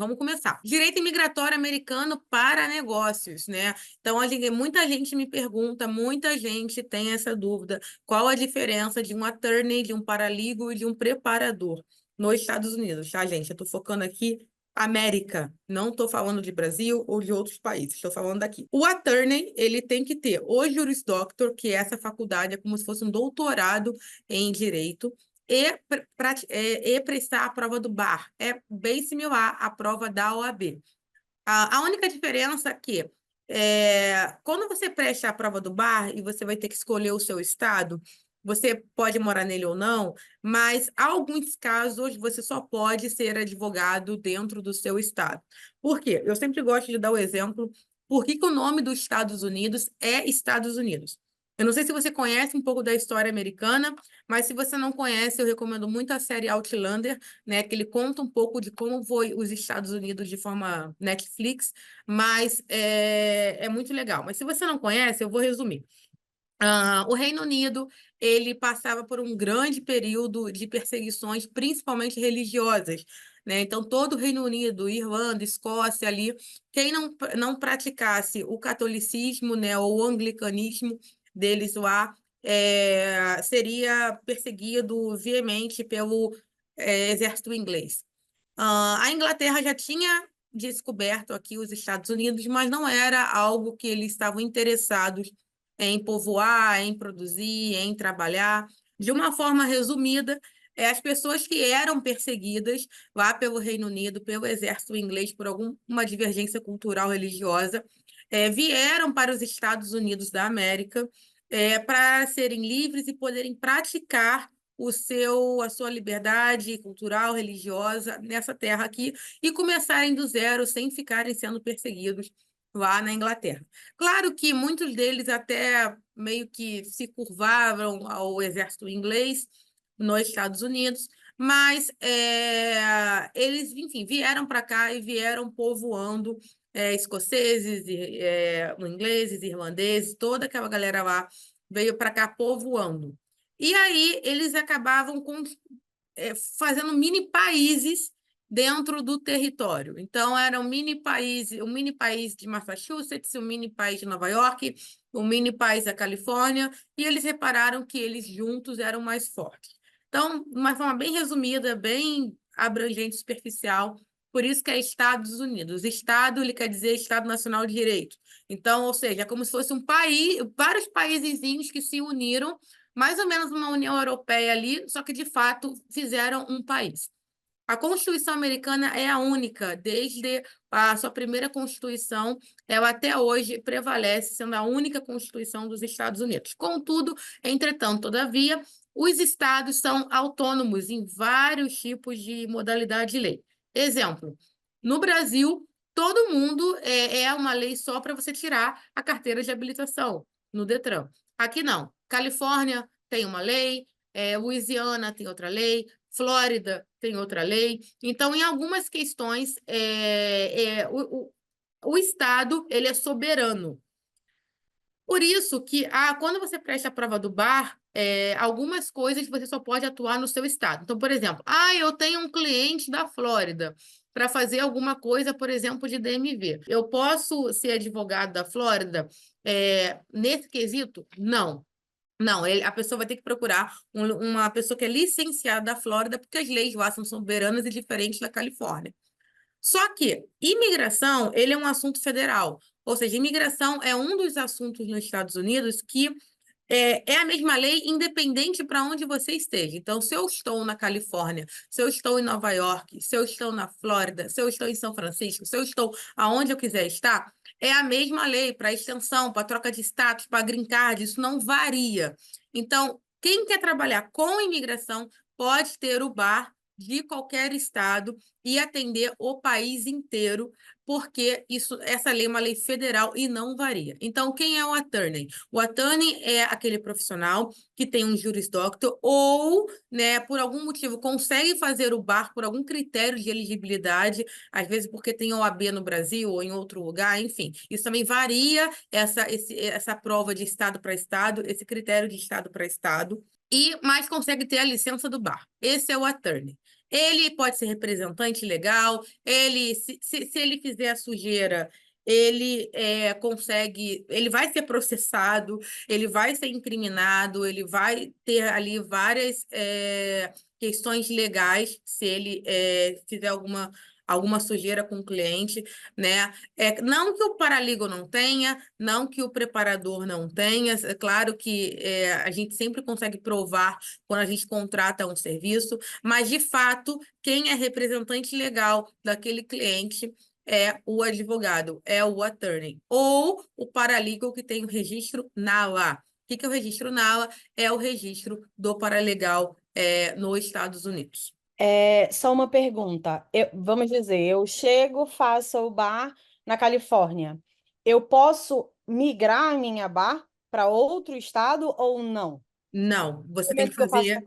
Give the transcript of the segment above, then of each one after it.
Vamos começar. Direito imigratório americano para negócios, né? Então, muita gente me pergunta, muita gente tem essa dúvida: qual a diferença de um attorney, de um paralegal e de um preparador nos Estados Unidos, tá, gente? Eu estou focando aqui América, não estou falando de Brasil ou de outros países, estou falando daqui. O attorney, ele tem que ter o Juris Doctor, que é essa faculdade, é como se fosse um doutorado em direito, e prestar a prova do bar. É bem similar à prova da OAB. A única diferença é que quando você presta a prova do bar e você vai ter que escolher o seu estado, você pode morar nele ou não, mas em alguns casos você só pode ser advogado dentro do seu estado. Por quê? Eu sempre gosto de dar o exemplo. Por que que o nome dos Estados Unidos é Estados Unidos? Eu não sei se você conhece um pouco da história americana, mas se você não conhece, eu recomendo muito a série Outlander, né, que ele conta um pouco de como foi os Estados Unidos de forma Netflix, mas é muito legal. Mas se você não conhece, eu vou resumir. O Reino Unido, ele passava por um grande período de perseguições, principalmente religiosas, né? Então, todo o Reino Unido, Irlanda, Escócia ali, quem não praticasse o catolicismo, né, ou o anglicanismo deles lá, seria perseguido veemente pelo exército inglês. A Inglaterra já tinha descoberto aqui os Estados Unidos, mas não era algo que eles estavam interessados em povoar, em produzir, em trabalhar. De uma forma resumida, as pessoas que eram perseguidas lá pelo Reino Unido, pelo exército inglês, por alguma divergência cultural religiosa, vieram para os Estados Unidos da América, para serem livres e poderem praticar a sua liberdade cultural, religiosa nessa terra aqui e começarem do zero sem ficarem sendo perseguidos lá na Inglaterra. Claro que muitos deles até meio que se curvaram ao exército inglês nos Estados Unidos, mas eles, enfim, vieram para cá e vieram povoando escoceses, ingleses, irlandeses, toda aquela galera lá veio para cá povoando. E aí eles acabavam fazendo mini países dentro do território. Então, era um mini país de Massachusetts, um mini país de Nova York, um mini país da Califórnia, e eles repararam que eles juntos eram mais fortes. Então, de uma forma bem resumida, bem abrangente, superficial, por isso que é Estados Unidos. Estado, ele quer dizer Estado Nacional de Direito. Então, ou seja, é como se fosse um país, vários paísezinhos que se uniram, mais ou menos uma União Europeia ali, só que de fato fizeram um país. A Constituição americana é a única, desde a sua primeira Constituição, ela até hoje prevalece, sendo a única Constituição dos Estados Unidos. Contudo, entretanto, todavia, os estados são autônomos em vários tipos de modalidade de lei. Exemplo, no Brasil, todo mundo é uma lei só para você tirar a carteira de habilitação no Detran. Aqui não. Califórnia tem uma lei, Louisiana tem outra lei, Flórida tem outra lei. Então, em algumas questões, o Estado ele é soberano. Por isso que quando você presta a prova do bar, algumas coisas você só pode atuar no seu estado. Então, por exemplo, eu tenho um cliente da Flórida para fazer alguma coisa, por exemplo, de DMV. Eu posso ser advogado da Flórida nesse quesito? Não. Não, a pessoa vai ter que procurar uma pessoa que é licenciada da Flórida, porque as leis lá são soberanas e diferentes da Califórnia. Só que imigração, ele é um assunto federal. Ou seja, imigração é um dos assuntos nos Estados Unidos que é a mesma lei, independente para onde você esteja. Então, se eu estou na Califórnia, se eu estou em Nova York, se eu estou na Flórida, se eu estou em São Francisco, se eu estou aonde eu quiser estar, é a mesma lei para extensão, para troca de status, para green card, isso não varia. Então, quem quer trabalhar com imigração pode ter o bar de qualquer estado e atender o país inteiro, porque essa lei é uma lei federal e não varia. Então, quem é o attorney? O attorney é aquele profissional que tem um Juris Doctor ou, né, por algum motivo, consegue fazer o bar por algum critério de elegibilidade, às vezes porque tem OAB no Brasil ou em outro lugar, enfim. Isso também varia, essa prova de estado para estado, esse critério de estado para estado, mas consegue ter a licença do bar. Esse é o attorney. Ele pode ser representante legal, se ele fizer a sujeira, ele consegue, ele vai ser processado, ele vai ser incriminado, ele vai ter ali várias questões legais se ele fizer alguma sujeira com o cliente, né? Não que o paralegal não tenha, não que o preparador não tenha, é claro que a gente sempre consegue provar quando a gente contrata um serviço, mas, de fato, quem é representante legal daquele cliente é o advogado, é o attorney, ou o paralegal que tem o registro NALA. O que que é o registro NALA? É o registro do paralegal nos Estados Unidos. Só uma pergunta. Vamos dizer, eu chego, faço o bar na Califórnia. Eu posso migrar a minha bar para outro estado ou não? Não, você tem Mesmo que que eu faça. fazer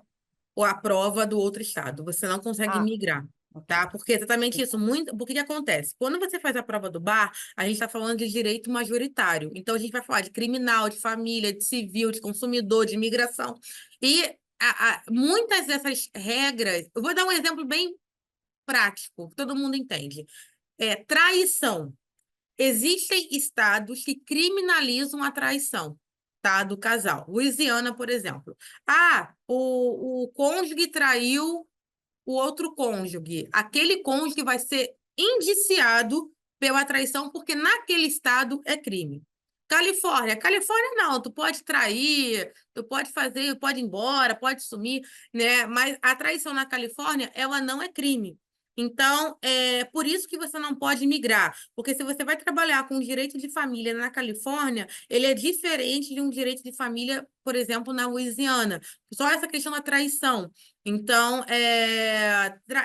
a prova do outro estado. Você não consegue Ah, migrar, ok. tá? Porque é exatamente isso. Muito, porque que acontece? Quando você faz a prova do bar, a gente está falando de direito majoritário. Então, a gente vai falar de criminal, de família, de civil, de consumidor, de imigração. E muitas dessas regras... Eu vou dar um exemplo bem prático, que todo mundo entende. Traição. Existem estados que criminalizam a traição, tá, do casal. Louisiana, por exemplo. Ah, o cônjuge traiu o outro cônjuge. Aquele cônjuge vai ser indiciado pela traição porque naquele estado é crime. Califórnia. Califórnia não, tu pode trair, tu pode fazer, pode ir embora, pode sumir, né? Mas a traição na Califórnia, ela não é crime. Então, é por isso que você não pode migrar, porque se você vai trabalhar com o direito de família na Califórnia, ele é diferente de um direito de família, por exemplo, na Louisiana. Só essa questão da traição. Então,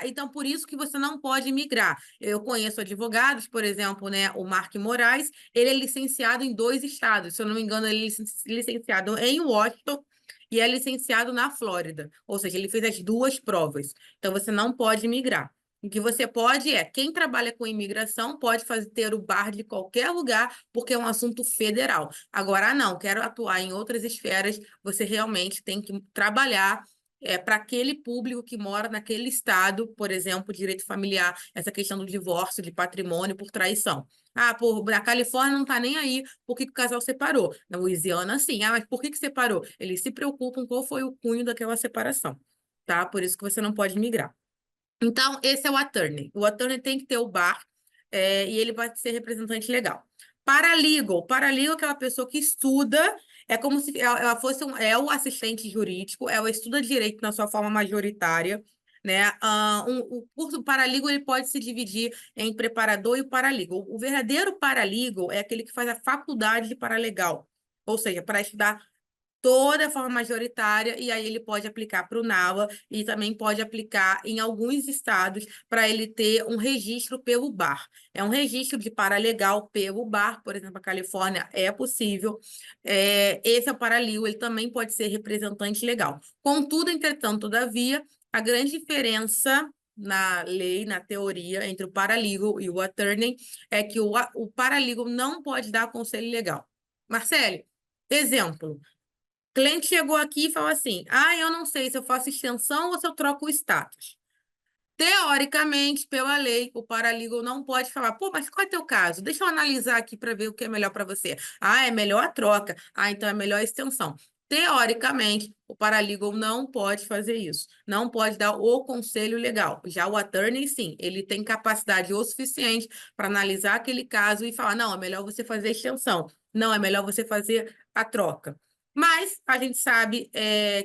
então, por isso que você não pode migrar. Eu conheço advogados, por exemplo, né, o Mark Moraes, ele é licenciado em 2 estados. Se eu não me engano, ele é licenciado em Washington e é licenciado na Flórida. Ou seja, ele fez as 2 provas. Então, você não pode migrar. O que você pode quem trabalha com imigração pode ter o bar de qualquer lugar, porque é um assunto federal. Agora, não, quero atuar em outras esferas, você realmente tem que trabalhar para aquele público que mora naquele estado, por exemplo, direito familiar, essa questão do divórcio, de patrimônio por traição. Ah, na Califórnia não está nem aí por que que o casal separou. Na Louisiana, sim. Ah, mas por que que separou? Eles se preocupam qual foi o cunho daquela separação, tá? Por isso que você não pode migrar. Então, esse é o attorney. O attorney tem que ter o bar, e ele vai ser representante legal. Paralegal. Paralegal é aquela pessoa que estuda, é como se ela fosse o assistente jurídico, ela estuda direito na sua forma majoritária, né? O curso paralegal ele pode se dividir em preparador e o paralegal. O verdadeiro paralegal é aquele que faz a faculdade de paralegal, ou seja, para estudar toda a forma majoritária, e aí ele pode aplicar para o NAWA e também pode aplicar em alguns estados para ele ter um registro pelo bar. É um registro de paralegal pelo bar, por exemplo, a Califórnia é possível. Esse é o paralegal, ele também pode ser representante legal. Contudo, entretanto, todavia, a grande diferença na lei, na teoria, entre o paralegal e o attorney é que o paralegal não pode dar conselho legal. Marcele, exemplo. Cliente chegou aqui e falou assim: ah, eu não sei se eu faço extensão ou se eu troco o status. Teoricamente, pela lei, o paralegal não pode falar, pô, mas qual é o teu caso? Deixa eu analisar aqui para ver o que é melhor para você. Ah, é melhor a troca. Ah, então é melhor a extensão. Teoricamente, o paralegal não pode fazer isso. Não pode dar o conselho legal. Já o attorney, sim, ele tem capacidade o suficiente para analisar aquele caso e falar: não, é melhor você fazer a extensão. Não, é melhor você fazer a troca. Mas a gente sabe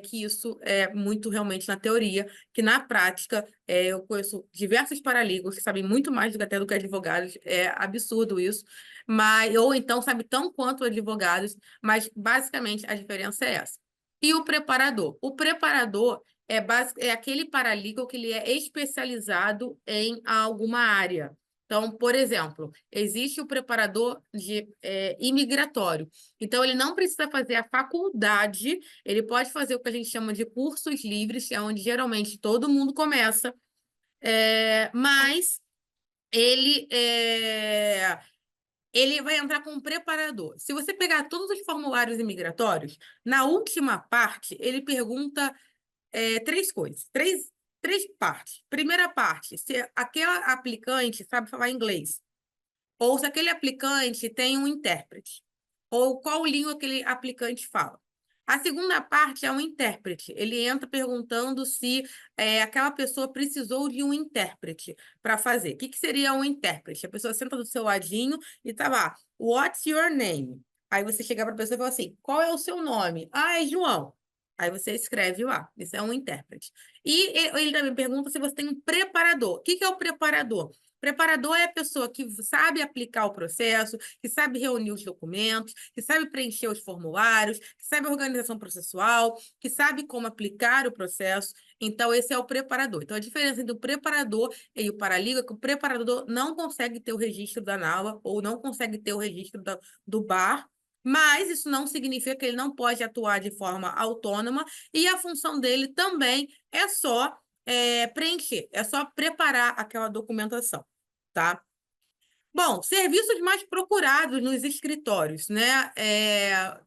que isso é muito realmente na teoria, que na prática eu conheço diversos paralegals que sabem muito mais até do que advogados, é absurdo isso, mas ou então sabe tão quanto advogados, mas basicamente a diferença é essa. E o preparador? O preparador é aquele paralegal que ele é especializado em alguma área. Então, por exemplo, existe o preparador imigratório. Então, ele não precisa fazer a faculdade, ele pode fazer o que a gente chama de cursos livres, que é onde geralmente todo mundo começa, mas ele, ele vai entrar como preparador. Se você pegar todos os formulários imigratórios, na última parte, ele pergunta 3 coisas. três partes. Primeira parte, se aquele aplicante sabe falar inglês, ou se aquele aplicante tem um intérprete, ou qual língua aquele aplicante fala. A segunda parte é um intérprete. Ele entra perguntando se aquela pessoa precisou de um intérprete para fazer. O que seria um intérprete? A pessoa senta do seu ladinho e tá lá, What's your name? Aí você chega para a pessoa e fala assim, qual é o seu nome? Ah, é João. Aí você escreve lá, isso é um intérprete. E ele também pergunta se você tem um preparador. O que é o preparador? Preparador é a pessoa que sabe aplicar o processo, que sabe reunir os documentos, que sabe preencher os formulários, que sabe a organização processual, que sabe como aplicar o processo. Então, esse é o preparador. Então, a diferença entre o preparador e o paralítico é que o preparador não consegue ter o registro da NAWA ou não consegue ter o registro do BAR, mas isso não significa que ele não pode atuar de forma autônoma e a função dele também é só preencher, é só preparar aquela documentação, tá? Bom, serviços mais procurados nos escritórios, né?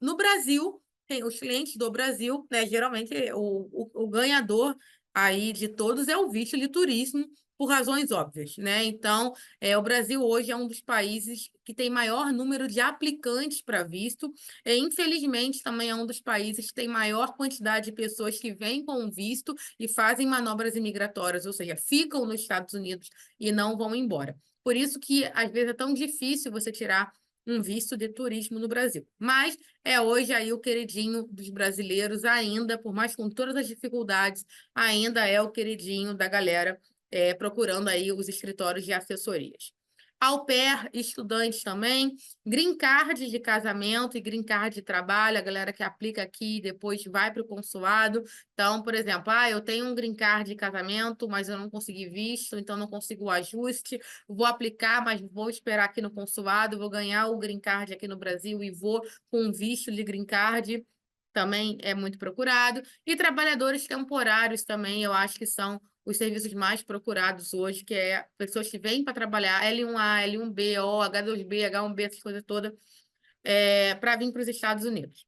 No Brasil, os clientes do Brasil, né? Geralmente o ganhador aí de todos é o visto de turismo, por razões óbvias, né? Então, o Brasil hoje é um dos países que tem maior número de aplicantes para visto, e infelizmente também é um dos países que tem maior quantidade de pessoas que vêm com visto e fazem manobras imigratórias, ou seja, ficam nos Estados Unidos e não vão embora. Por isso que, às vezes, é tão difícil você tirar um visto de turismo no Brasil. Mas é hoje aí o queridinho dos brasileiros ainda, por mais com todas as dificuldades, ainda é o queridinho da galera procurando aí os escritórios de assessorias. Au pair, estudantes também, green card de casamento e green card de trabalho, a galera que aplica aqui e depois vai para o consulado. Então, por exemplo, eu tenho um green card de casamento, mas eu não consegui visto, então não consigo o ajuste, vou aplicar, mas vou esperar aqui no consulado, vou ganhar o green card aqui no Brasil e vou com um visto de green card, também é muito procurado. E trabalhadores temporários também, eu acho que são os serviços mais procurados hoje, que é pessoas que vêm para trabalhar L1A, L1B, O, H2B, H1B, essas coisas todas, para vir para os Estados Unidos.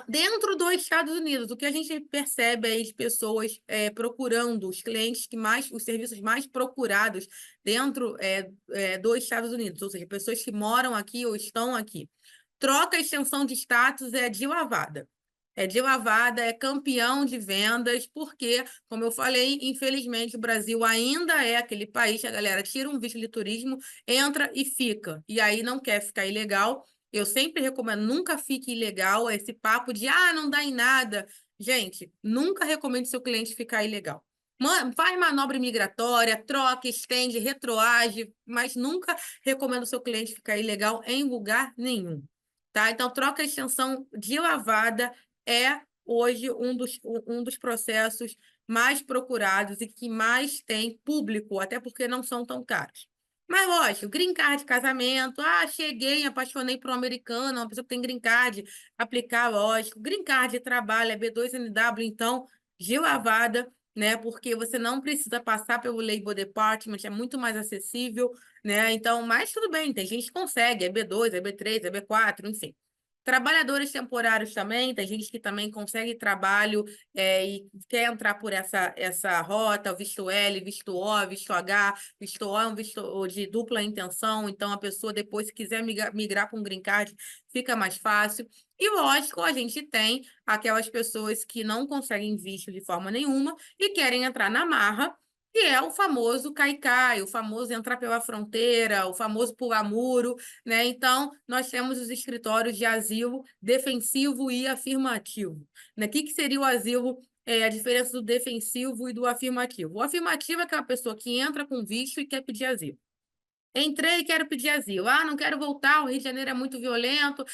Dentro dos Estados Unidos, o que a gente percebe aí de pessoas procurando os clientes os serviços mais procurados dentro dos Estados Unidos, ou seja, pessoas que moram aqui ou estão aqui. Troca e extensão de status é de lavada. É de lavada, é campeão de vendas, porque, como eu falei, infelizmente o Brasil ainda é aquele país que a galera tira um visto de turismo, entra e fica. E aí não quer ficar ilegal. Eu sempre recomendo, nunca fique ilegal, esse papo de, não dá em nada. Gente, nunca recomendo seu cliente ficar ilegal. Faz manobra migratória, troca, estende, retroage, mas nunca recomendo seu cliente ficar ilegal em lugar nenhum. Tá? Então, troca e extensão de lavada é hoje um dos processos mais procurados e que mais tem público, até porque não são tão caros. Mas, lógico, green card de casamento, cheguei, apaixonei por um americano, uma pessoa que tem green card, aplicar, lógico. Green card de trabalho, é B2NW, então, de lavada, né? Porque você não precisa passar pelo Labor Department, é muito mais acessível, né? Então, mas tudo bem, tem gente que consegue, é B2, é B3, é B4, enfim. Trabalhadores temporários também, tem gente que também consegue trabalho e quer entrar por essa rota, visto L, visto O, visto H. Visto O é um visto de dupla intenção, então a pessoa depois, se quiser migrar para um green card, fica mais fácil. E, lógico, a gente tem aquelas pessoas que não conseguem visto de forma nenhuma e querem entrar na marra, que é o famoso caicai, o famoso entrar pela fronteira, o famoso pular muro, né? Então, nós temos os escritórios de asilo defensivo e afirmativo. Né? O que seria o asilo? A diferença do defensivo e do afirmativo. O afirmativo é aquela pessoa que entra com visto e quer pedir asilo. Entrei e quero pedir asilo. Não quero voltar, o Rio de Janeiro é muito violento.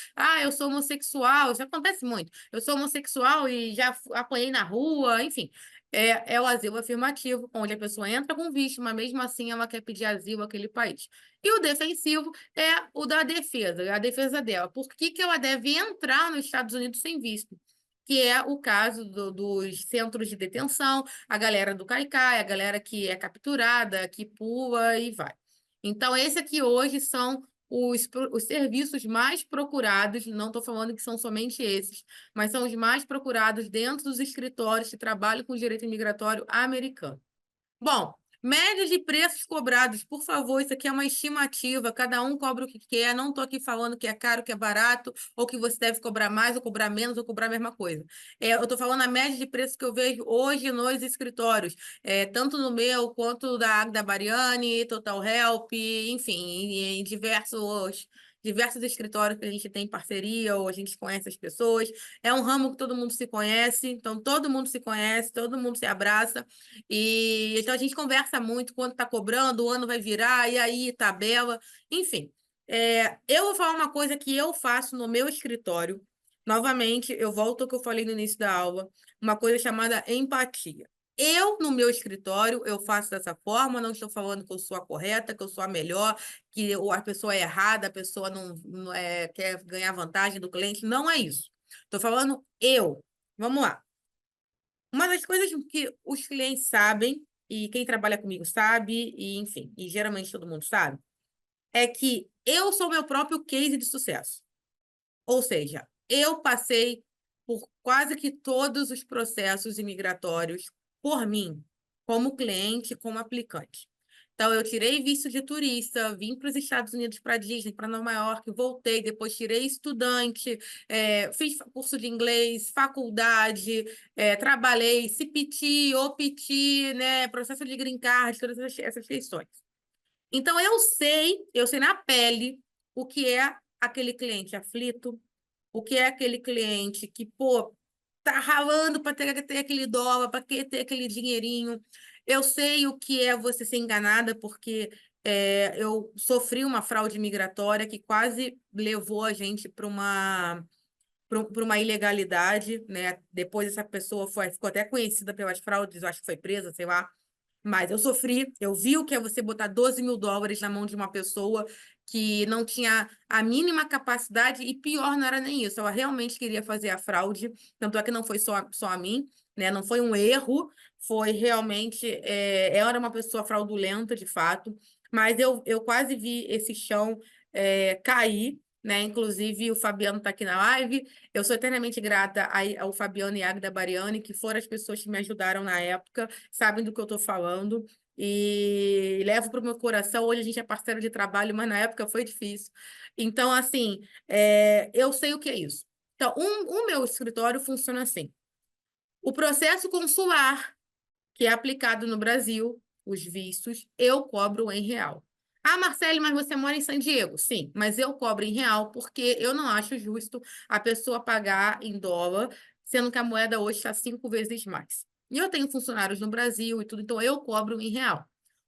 Eu sou homossexual, isso acontece muito. Eu sou homossexual e já apanhei na rua, enfim. É o asilo afirmativo, onde a pessoa entra com visto, mas mesmo assim ela quer pedir asilo àquele país. E o defensivo é o da defesa, a defesa dela. Por que ela deve entrar nos Estados Unidos sem visto? Que é o caso dos centros de detenção, a galera do caicai, a galera que é capturada, que pula e vai. Então, esse aqui hoje são os serviços mais procurados, não estou falando que são somente esses, mas são os mais procurados dentro dos escritórios que trabalham com direito imigratório americano. Bom, média de preços cobrados, por favor, isso aqui é uma estimativa, cada um cobra o que quer, não estou aqui falando que é caro, que é barato, ou que você deve cobrar mais, ou cobrar menos, ou cobrar a mesma coisa. Eu estou falando a média de preços que eu vejo hoje nos escritórios, tanto no meu, quanto da Agda Bariani, Total Help, enfim, em diversos escritórios que a gente tem parceria, ou a gente conhece as pessoas. É um ramo que todo mundo se conhece, então todo mundo se conhece, todo mundo se abraça. E então a gente conversa muito quando está cobrando, o ano vai virar, e aí, tabela, enfim. Eu vou falar uma coisa que eu faço no meu escritório. Novamente, eu volto ao que eu falei no início da aula, uma coisa chamada empatia. Eu, no meu escritório, eu faço dessa forma, não estou falando que eu sou a correta, que eu sou a melhor, que a pessoa é errada, a pessoa não quer ganhar vantagem do cliente. Não é isso. Estou falando eu. Vamos lá. Uma das coisas que os clientes sabem, e quem trabalha comigo sabe, e enfim, e geralmente todo mundo sabe, é que eu sou meu próprio case de sucesso. Ou seja, eu passei por quase que todos os processos imigratórios por mim, como cliente, como aplicante. Então, eu tirei visto de turista, vim para os Estados Unidos, para Disney, para Nova York, voltei, depois tirei estudante, fiz curso de inglês, faculdade, trabalhei CPT, OPT, né, processo de green card, todas essas questões. Então, eu sei na pele o que é aquele cliente aflito, o que é aquele cliente que, pô, tá ralando para ter aquele dólar, para ter aquele dinheirinho. Eu sei o que é você ser enganada, porque eu sofri uma fraude migratória que quase levou a gente para uma ilegalidade, né? Depois essa pessoa ficou até conhecida pelas fraudes, eu acho que foi presa, sei lá. Mas eu sofri, eu vi o que é você botar US$ 12.000 na mão de uma pessoa que não tinha a mínima capacidade, e pior, não era nem isso, ela realmente queria fazer a fraude, tanto é que não foi só a mim, né? Não foi um erro, foi realmente, ela era uma pessoa fraudulenta, de fato, mas eu quase vi esse chão cair, né? Inclusive, o Fabiano está aqui na live, eu sou eternamente grata ao Fabiano e à Agda Bariani, que foram as pessoas que me ajudaram na época, sabem do que eu estou falando, e levo para o meu coração. Hoje a gente é parceiro de trabalho, mas na época foi difícil. Então, assim, eu sei o que é isso. Então, o meu escritório funciona assim. O processo consular, que é aplicado no Brasil, os vistos, eu cobro em real. Ah, Marcele, mas você mora em San Diego? Sim, mas eu cobro em real porque eu não acho justo a pessoa pagar em dólar, sendo que a moeda hoje está 5 vezes mais. E eu tenho funcionários no Brasil e tudo, então eu cobro em real.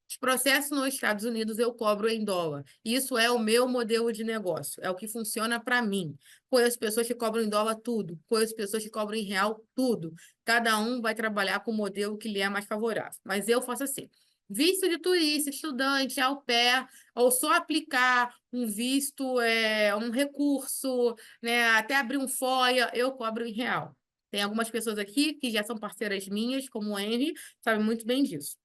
Os processos nos Estados Unidos eu cobro em dólar. Isso é o meu modelo de negócio, é o que funciona para mim. Conheço pessoas que cobram em dólar tudo, conheço pessoas que cobram em real tudo. Cada um vai trabalhar com o modelo que lhe é mais favorável. Mas eu faço assim. Visto de turista, estudante, au pair, ou só aplicar um visto, um recurso, né, até abrir um FOIA, eu cobro em real. Tem algumas pessoas aqui que já são parceiras minhas, como o Henry, sabem muito bem disso,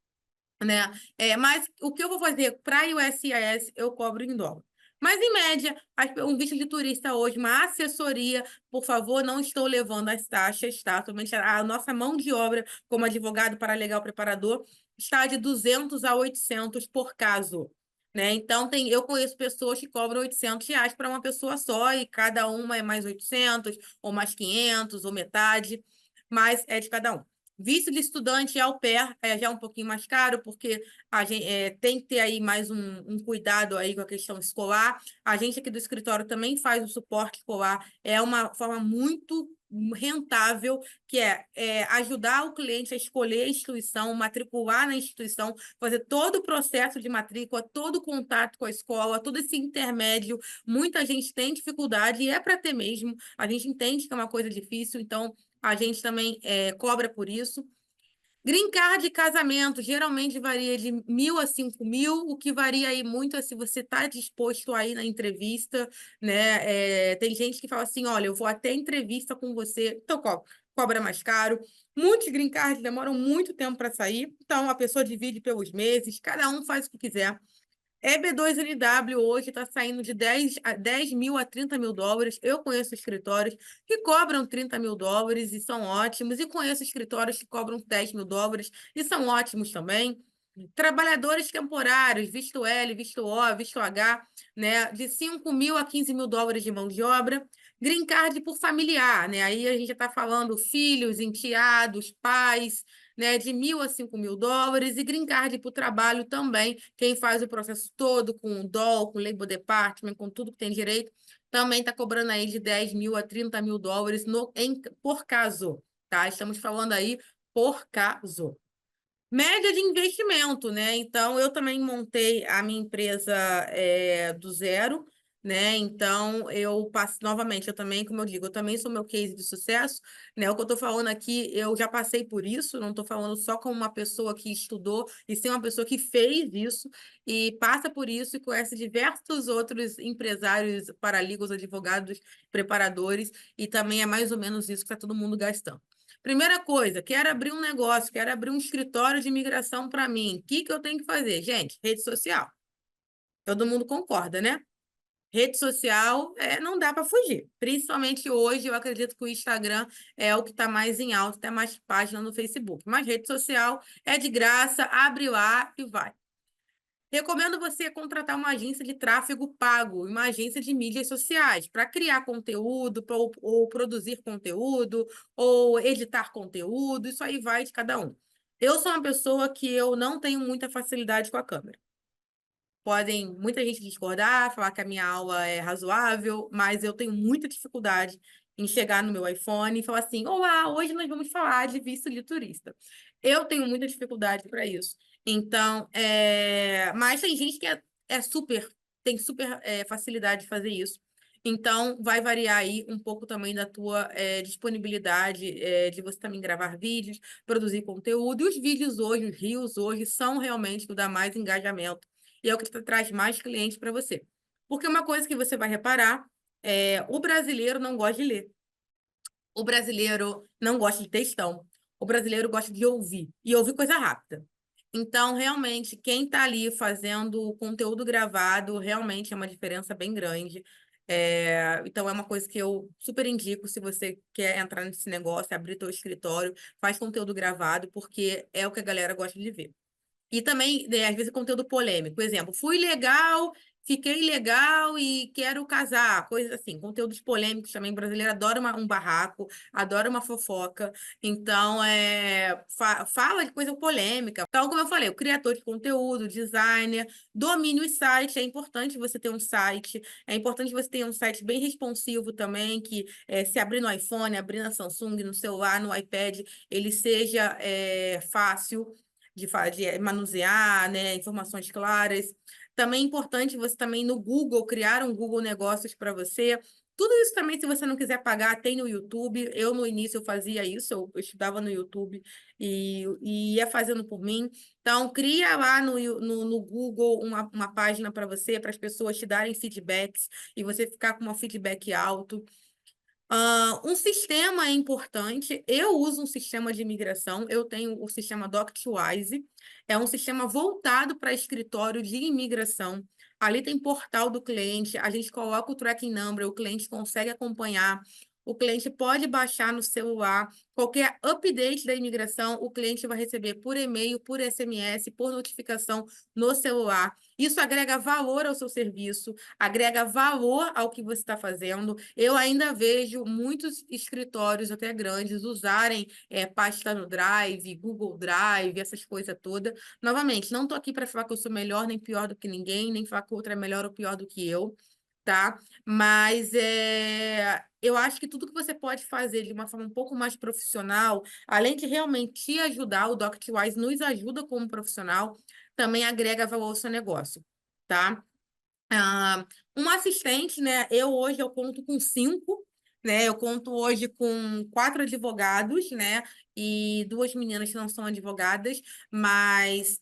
né? Mas o que eu vou fazer para a USCIS, eu cobro em dólar. Mas, em média, um visto de turista hoje, uma assessoria, por favor, não estou levando as taxas, tá? Somente a nossa mão de obra, como advogado paralegal preparador, está de 200 a 800 por caso, né? Então, eu conheço pessoas que cobram R$ 800 para uma pessoa só, e cada uma é mais 800, ou mais 500, ou metade, mas é de cada um. Visto de estudante e au pair já é um pouquinho mais caro, porque a gente tem que ter aí mais um cuidado aí com a questão escolar. A gente aqui do escritório também faz o suporte escolar, é uma forma muito rentável, que é ajudar o cliente a escolher a instituição, matricular na instituição, fazer todo o processo de matrícula, todo o contato com a escola, todo esse intermédio. Muita gente tem dificuldade, e é para ter mesmo, a gente entende que é uma coisa difícil, então a gente também cobra por isso. Green card de casamento geralmente varia de 1.000 a 5.000, o que varia aí muito é se você está disposto a ir na entrevista, né? Tem gente que fala assim, olha, eu vou até entrevista com você, então cobra mais caro. Muitos green cards demoram muito tempo para sair, então a pessoa divide pelos meses, cada um faz o que quiser. EB2NW hoje está saindo de 10 mil a 30 mil dólares. Eu conheço escritórios que cobram 30 mil dólares e são ótimos, e conheço escritórios que cobram 10 mil dólares e são ótimos também. Trabalhadores temporários, visto L, visto O, visto H, né, de 5 mil a 15 mil dólares de mão de obra. Green Card por familiar, né? Aí a gente já está falando filhos, enteados, pais, né, de 1.000 a 5 mil dólares, e green card para o trabalho também. Quem faz o processo todo com o DOL, com o Labor Department, com tudo que tem direito, também está cobrando aí de 10 mil a 30 mil dólares por caso, tá? Estamos falando aí por caso. Média de investimento, né? Então, eu também montei a minha empresa do zero, né? Então, eu passo novamente, eu também, como eu digo, eu também sou meu case de sucesso, né? O que eu estou falando aqui, eu já passei por isso, não estou falando só como uma pessoa que estudou, e sim uma pessoa que fez isso e passa por isso e conhece diversos outros empresários, paralegals, advogados, preparadores, e também é mais ou menos isso que está todo mundo gastando. Primeira coisa, quero abrir um negócio, quero abrir um escritório de imigração para mim. O que que eu tenho que fazer? Gente, rede social. Todo mundo concorda, né? Rede social não dá para fugir. Principalmente hoje, eu acredito que o Instagram é o que está mais em alta, tem mais página no Facebook. Mas rede social é de graça, abre lá e vai. Recomendo você contratar uma agência de tráfego pago, uma agência de mídias sociais, para criar conteúdo, ou produzir conteúdo, ou editar conteúdo, isso aí vai de cada um. Eu sou uma pessoa que eu não tenho muita facilidade com a câmera. Podem muita gente discordar, falar que a minha aula é razoável, mas eu tenho muita dificuldade em chegar no meu iPhone e falar assim: olá, hoje nós vamos falar de visto de turista. Eu tenho muita dificuldade para isso. Então, mas tem gente que tem super facilidade de fazer isso. Então, vai variar aí um pouco também da tua disponibilidade de você também gravar vídeos, produzir conteúdo. E os vídeos hoje, os reels hoje, são realmente o que dá mais engajamento e é o que traz mais clientes para você. Porque uma coisa que você vai reparar o brasileiro não gosta de ler. O brasileiro não gosta de textão. O brasileiro gosta de ouvir, e ouvir coisa rápida. Então, realmente, quem está ali fazendo conteúdo gravado, realmente é uma diferença bem grande. Então, é uma coisa que eu super indico se você quer entrar nesse negócio, abrir seu escritório, faz conteúdo gravado, porque é o que a galera gosta de ver. E também, às vezes, conteúdo polêmico. Por exemplo, fui legal, fiquei legal e quero casar. Coisas assim. Conteúdos polêmicos também. O brasileiro adora um barraco, adora uma fofoca. Então, fala de coisa polêmica. Então, como eu falei, o criador de conteúdo, designer, domine o site. É importante você ter um site. É importante você ter um site bem responsivo também, que se abrir no iPhone, abrir na Samsung, no celular, no iPad, ele seja fácil de manusear, né, informações claras. Também é importante você também no Google criar um Google Negócios para você. Tudo isso também, se você não quiser pagar, tem no YouTube. Eu, no início, eu fazia isso, eu estudava no YouTube e ia fazendo por mim. Então, cria lá no Google uma página para você, para as pessoas te darem feedbacks e você ficar com um feedback alto. Um sistema é importante. Eu uso um sistema de imigração. Eu tenho o sistema DocTwise. É um sistema voltado para escritório de imigração. Ali tem portal do cliente. A gente coloca o tracking number, o cliente consegue acompanhar. O cliente pode baixar no celular. Qualquer update da imigração, o cliente vai receber por e-mail, por SMS, por notificação no celular. Isso agrega valor ao seu serviço, agrega valor ao que você está fazendo. Eu ainda vejo muitos escritórios, até grandes, usarem pasta no Drive, Google Drive, essas coisas todas. Novamente, não estou aqui para falar que eu sou melhor nem pior do que ninguém, nem falar que o outro é melhor ou pior do que eu, tá? Mas eu acho que tudo que você pode fazer de uma forma um pouco mais profissional, além de realmente te ajudar, o DocTwise nos ajuda como profissional, também agrega valor ao seu negócio, tá? Ah, um assistente, né? Eu conto com 5, né? Eu conto hoje com 4 advogados, né? E 2 meninas que não são advogadas, mas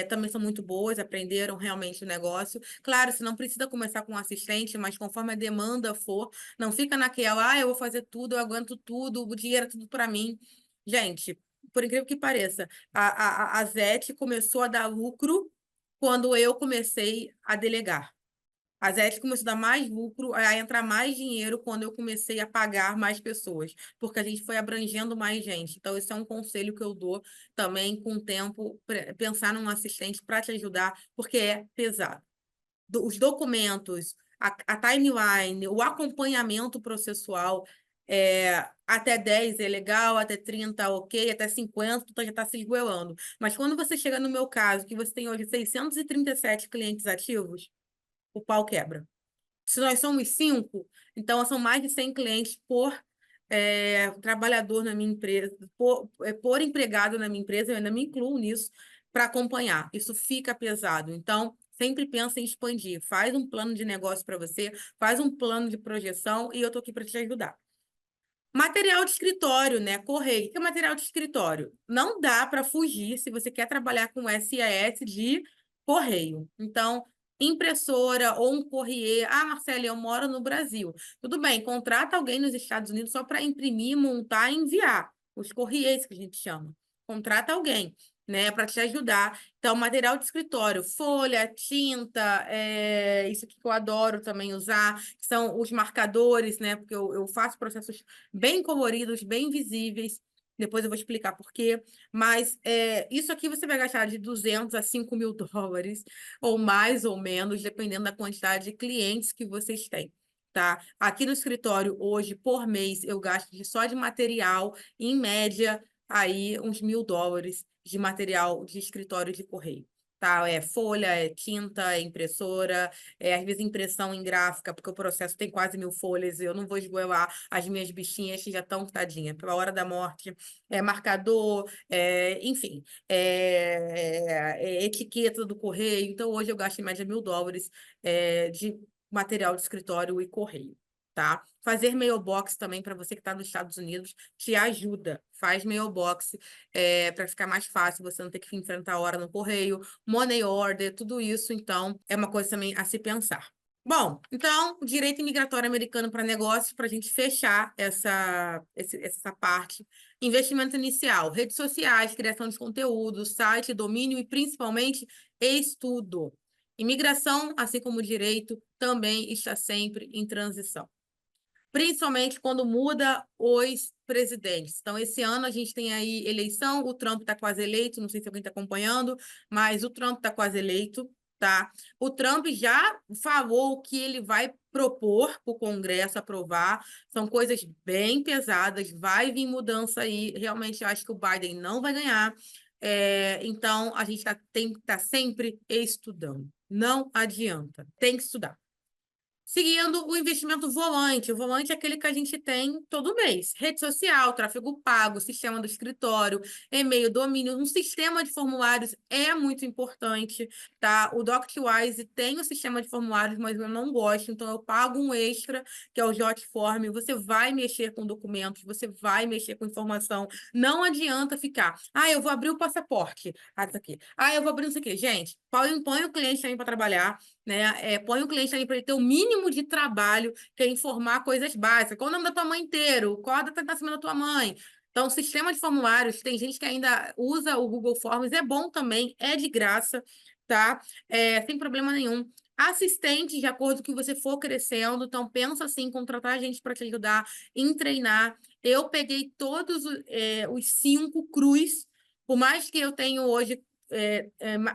também são muito boas, aprenderam realmente o negócio. Claro, você não precisa começar com um assistente, mas conforme a demanda for, não fica naquela, eu vou fazer tudo, eu aguento tudo, o dinheiro é tudo para mim. Gente, por incrível que pareça, a Zete começou a dar lucro quando eu comecei a delegar. A Zete começou a dar mais lucro, a entrar mais dinheiro quando eu comecei a pagar mais pessoas, porque a gente foi abrangendo mais gente. Então, esse é um conselho que eu dou também, com o tempo, pensar num assistente para te ajudar, porque é pesado. Os documentos, a timeline, o acompanhamento processual, até 10 é legal, até 30 ok, até 50 tu já está se esgoelando. Mas quando você chega no meu caso, que você tem hoje 637 clientes ativos, o pau quebra. Se nós somos 5, então são mais de 100 clientes por trabalhador na minha empresa, por empregado na minha empresa, eu ainda me incluo nisso, para acompanhar. Isso fica pesado. Então, sempre pensa em expandir. Faz um plano de negócio para você, faz um plano de projeção e eu estou aqui para te ajudar. Material de escritório, né? Correio. O que é material de escritório? Não dá para fugir se você quer trabalhar com SAS de correio. Então, impressora ou um courrier. Ah, Marcela, eu moro no Brasil. Tudo bem, contrata alguém nos Estados Unidos só para imprimir, montar e enviar. Os courriers que a gente chama. Contrata alguém, né, para te ajudar. Então, material de escritório, folha, tinta, isso aqui que eu adoro também usar, que são os marcadores, né, porque eu faço processos bem coloridos, bem visíveis. Depois eu vou explicar por quê. Mas isso aqui você vai gastar de 200 a 5 mil dólares, ou mais ou menos, dependendo da quantidade de clientes que vocês têm. Tá? Aqui no escritório, hoje, por mês, eu gasto só de material, em média, aí uns 1.000 dólares de material de escritório de correio. Tá? É folha, é tinta, é impressora, às vezes impressão em gráfica, porque o processo tem quase 1.000 folhas e eu não vou esgoelar as minhas bichinhas que já estão, tadinha, pela hora da morte. Marcador, enfim, etiqueta do correio. Então, hoje eu gasto em média 1.000 dólares de material de escritório e correio. Tá? Fazer mailbox também para você que está nos Estados Unidos te ajuda. Faz mailbox para ficar mais fácil, você não ter que enfrentar a hora no correio, money order, tudo isso, então, é uma coisa também a se pensar. Bom, então, direito imigratório americano para negócios, para a gente fechar essa parte. Investimento inicial, redes sociais, criação de conteúdo, site, domínio e, principalmente, estudo. Imigração, assim como direito, também está sempre em transição, principalmente quando muda os presidentes. Então, esse ano a gente tem aí eleição, o Trump está quase eleito, não sei se alguém está acompanhando, mas o Trump está quase eleito, tá? O Trump já falou o que ele vai propor para o Congresso aprovar, são coisas bem pesadas, vai vir mudança aí, realmente acho que o Biden não vai ganhar, então a gente tem que estar sempre estudando, não adianta, tem que estudar. Seguindo o investimento volante. O volante é aquele que a gente tem todo mês. Rede social, tráfego pago, sistema do escritório, e-mail, domínio. Um sistema de formulários é muito importante, tá? O DocWise tem o sistema de formulários, mas eu não gosto, então eu pago um extra, que é o Jotform. Você vai mexer com documentos, você vai mexer com informação. Não adianta ficar, eu vou abrir o passaporte. Isso aqui. Eu vou abrir isso aqui. Gente, põe o cliente também para trabalhar, né? Põe o cliente ali para ele ter o mínimo de trabalho, que é informar coisas básicas. Qual o nome da tua mãe inteiro? Qual a data de nascimento da tua mãe? Então, o sistema de formulários, tem gente que ainda usa o Google Forms, é bom também, é de graça, tá? Sem problema nenhum. Assistente, de acordo com o que você for crescendo, então pensa assim, em contratar gente para te ajudar, em treinar. Eu peguei todos os 5 crus, por mais que eu tenho hoje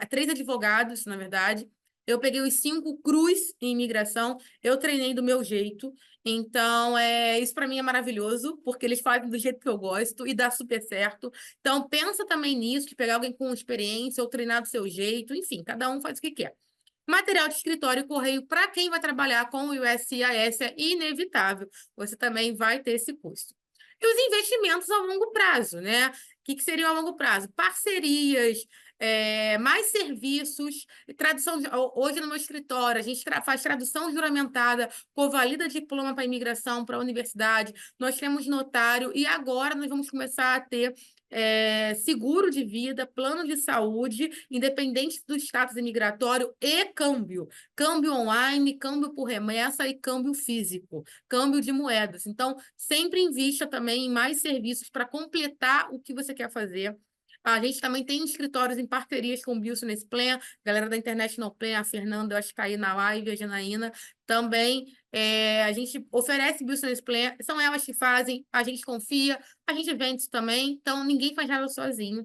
3 advogados, na verdade, eu peguei os 5 crus em imigração, eu treinei do meu jeito. Então, isso para mim é maravilhoso, porque eles fazem do jeito que eu gosto e dá super certo. Então, pensa também nisso, de pegar alguém com experiência ou treinar do seu jeito. Enfim, cada um faz o que quer. Material de escritório e correio, para quem vai trabalhar com o USCIS, é inevitável. Você também vai ter esse custo. E os investimentos a longo prazo, né? O que seria a longo prazo? Parcerias, mais serviços, tradução. Hoje no meu escritório, a gente faz tradução juramentada, convalida diploma para imigração, para a universidade, nós temos notário, e agora nós vamos começar a ter seguro de vida, plano de saúde, independente do status imigratório e câmbio. Câmbio online, câmbio por remessa e câmbio físico, câmbio de moedas. Então, sempre invista também em mais serviços para completar o que você quer fazer. A gente também tem escritórios em parcerias com o Business Plan, galera da International Plan, a Fernanda, eu acho que está aí na live, a Janaína, também a gente oferece Business Plan, são elas que fazem, a gente confia, a gente vende isso também, então ninguém faz nada sozinho.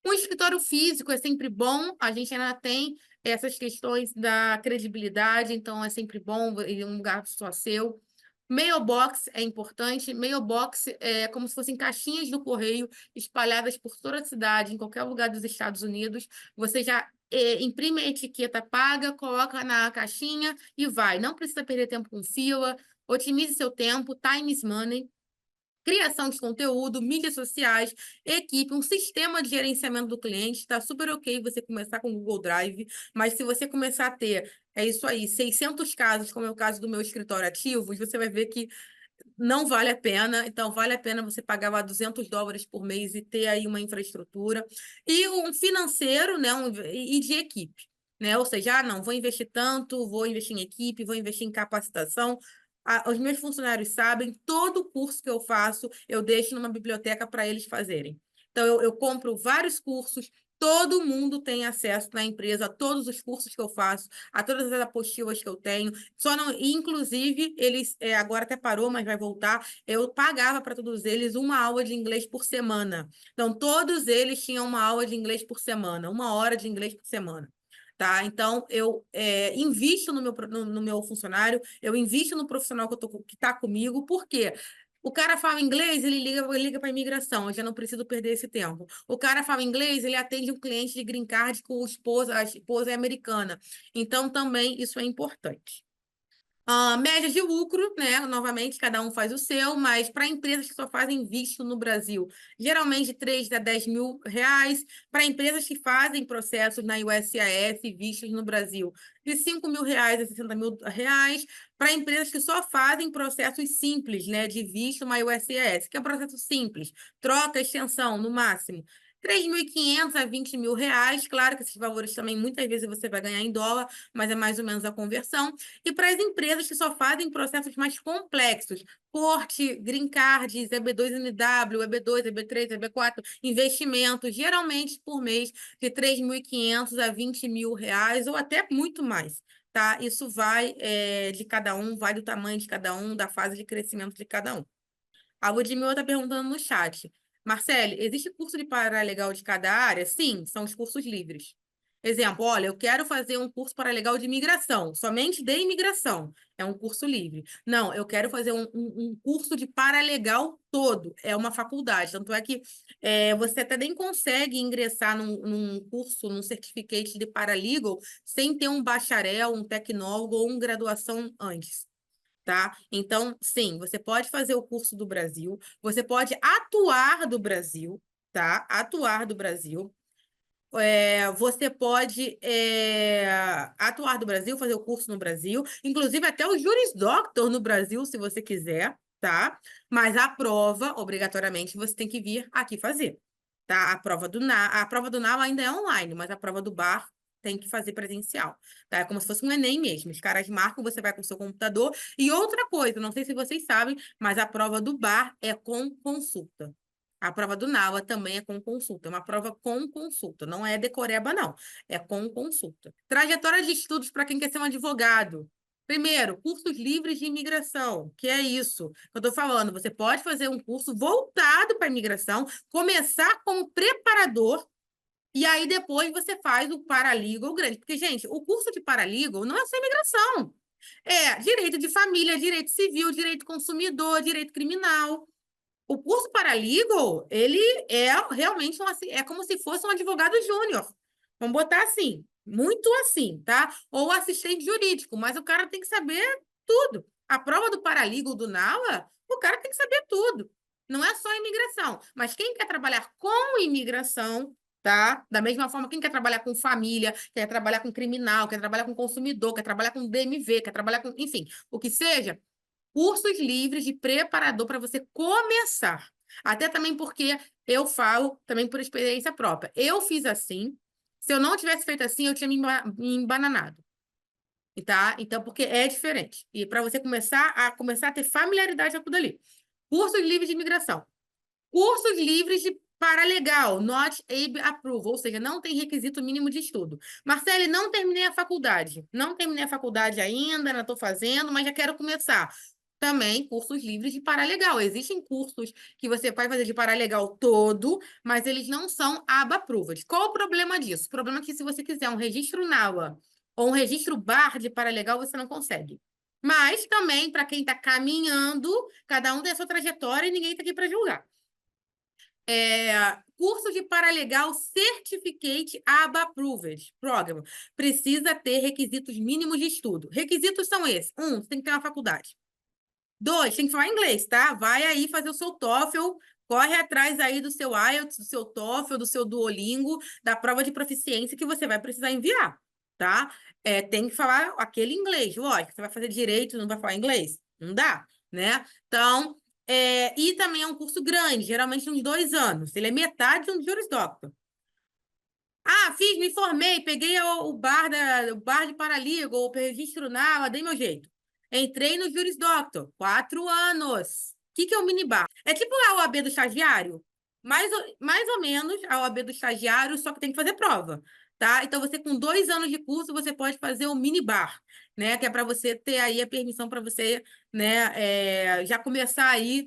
Um escritório físico é sempre bom, a gente ainda tem essas questões da credibilidade, então é sempre bom em um lugar só seu. Mailbox é importante. Mailbox é como se fossem caixinhas do correio espalhadas por toda a cidade, em qualquer lugar dos Estados Unidos. Você já imprime a etiqueta, paga, coloca na caixinha e vai. Não precisa perder tempo com fila. Otimize seu tempo, time is money. Criação de conteúdo, mídias sociais, equipe, um sistema de gerenciamento do cliente. Está super ok você começar com o Google Drive, mas se você começar a ter, é isso aí, 600 casos, como é o caso do meu escritório ativos, você vai ver que não vale a pena. Então, vale a pena você pagar lá $200 por mês e ter aí uma infraestrutura. E um financeiro, né, e de equipe. Né? Ou seja, não, vou investir tanto, vou investir em equipe, vou investir em capacitação. Os meus funcionários sabem, todo curso que eu faço, eu deixo numa biblioteca para eles fazerem. Então, eu compro vários cursos, todo mundo tem acesso na empresa a todos os cursos que eu faço, a todas as apostilas que eu tenho. Só não, inclusive, eles agora até parou, mas vai voltar. Eu pagava para todos eles uma aula de inglês por semana. Então, todos eles tinham uma aula de inglês por semana, 1 hora de inglês por semana. Tá? Então, eu invisto no meu funcionário, eu invisto no profissional que está comigo, por quê? O cara fala inglês, ele liga para a imigração, eu já não preciso perder esse tempo. O cara fala inglês, ele atende um cliente de green card com a esposa é americana. Então, também isso é importante. Média de lucro, né? Novamente, cada um faz o seu, mas para empresas que só fazem visto no Brasil, geralmente de 3 a 10 mil reais. Para empresas que fazem processos na USAF, vistos no Brasil, de 5 mil reais a 60 mil reais. Para empresas que só fazem processos simples, né? De visto, uma USAS, que é um processo simples, troca, extensão, no máximo. 3.500 a 20 mil reais. Claro que esses valores também muitas vezes você vai ganhar em dólar, mas é mais ou menos a conversão. E para as empresas que só fazem processos mais complexos, porte, green cards, EB2NW, EB2, EB3, EB4, investimentos, geralmente por mês de 3.500 a 20 mil reais, ou até muito mais. Tá? Isso vai de cada um, vai do tamanho de cada um, da fase de crescimento de cada um. A Ludmilla está perguntando no chat. Marcele, existe curso de paralegal de cada área? Sim, são os cursos livres. Exemplo, olha, eu quero fazer um curso paralegal de imigração, somente de imigração. É um curso livre. Não, eu quero fazer um curso de paralegal todo. É uma faculdade. Tanto é que você até nem consegue ingressar num curso, num certificate de paralegal, sem ter um bacharel, um tecnólogo ou uma graduação antes. Tá? Então, sim, você pode fazer o curso do Brasil, você pode atuar do Brasil, tá? Atuar do Brasil. Você pode atuar do Brasil, fazer o curso no Brasil, inclusive até o Juris Doctor no Brasil, se você quiser, tá? Mas a prova, obrigatoriamente, você tem que vir aqui fazer, tá? A prova do NAU ainda é online, mas a prova do bar tem que fazer presencial, tá? É como se fosse um Enem mesmo. Os caras marcam, você vai com o seu computador. E outra coisa, não sei se vocês sabem, mas a prova do bar é com consulta. A prova do NAWA também é com consulta. É uma prova com consulta. Não é decoreba, não. É com consulta. Trajetória de estudos para quem quer ser um advogado. Primeiro, cursos livres de imigração, que é isso que eu estou falando. Você pode fazer um curso voltado para a imigração, começar como preparador, e aí depois você faz o paralegal grande. Porque, gente, o curso de paralegal não é só imigração. É direito de família, direito civil, direito consumidor, direito criminal. O curso paralegal, ele é realmente é como se fosse um advogado júnior. Vamos botar assim, muito assim, tá? Ou assistente jurídico, mas o cara tem que saber tudo. A prova do paralegal do NAWA, o cara tem que saber tudo. Não é só imigração, mas quem quer trabalhar com imigração, tá? Da mesma forma, quem quer trabalhar com família, quer trabalhar com criminal, quer trabalhar com consumidor, quer trabalhar com DMV, quer trabalhar com, enfim, o que seja, cursos livres de preparador para você começar. Até também porque eu falo, também por experiência própria. Eu fiz assim. Se eu não tivesse feito assim, eu tinha me embananado. Tá? Então, porque é diferente. E para você começar a ter familiaridade com tudo ali. Cursos livres de imigração. Cursos livres de Paralegal, not able approval, ou seja, não tem requisito mínimo de estudo. Marcele, não terminei a faculdade. Não terminei a faculdade ainda, não estou fazendo, mas já quero começar. Também cursos livres de paralegal. Existem cursos que você vai fazer de paralegal todo, mas eles não são aba approved. Qual o problema disso? O problema é que se você quiser um registro NAWA ou um registro BAR de paralegal, você não consegue. Mas também, para quem está caminhando, cada um tem a sua trajetória e ninguém está aqui para julgar. Curso de paralegal Certificate ABA Approved Program. Precisa ter requisitos mínimos de estudo. Requisitos são esses. Você tem que ter uma faculdade. 2, tem que falar inglês, tá? Vai aí fazer o seu TOEFL, corre atrás aí do seu IELTS, do seu TOEFL, do seu Duolingo, da prova de proficiência que você vai precisar enviar, tá? Tem que falar aquele inglês. Lógico, você vai fazer direito, não vai falar inglês? Não dá, né? Então, e também é um curso grande, geralmente uns 2 anos. Ele é metade de um Juris Doctor. Me formei, peguei o bar de Paralegal, o registro NAWA, dei meu jeito. Entrei no Juris Doctor, 4 anos. O que é o minibar? É tipo a OAB do estagiário? Mais ou menos a OAB do estagiário, só que tem que fazer prova, tá? Então, você com 2 anos de curso, você pode fazer o minibar, né? Que é para você ter aí a permissão para você, né, já começar aí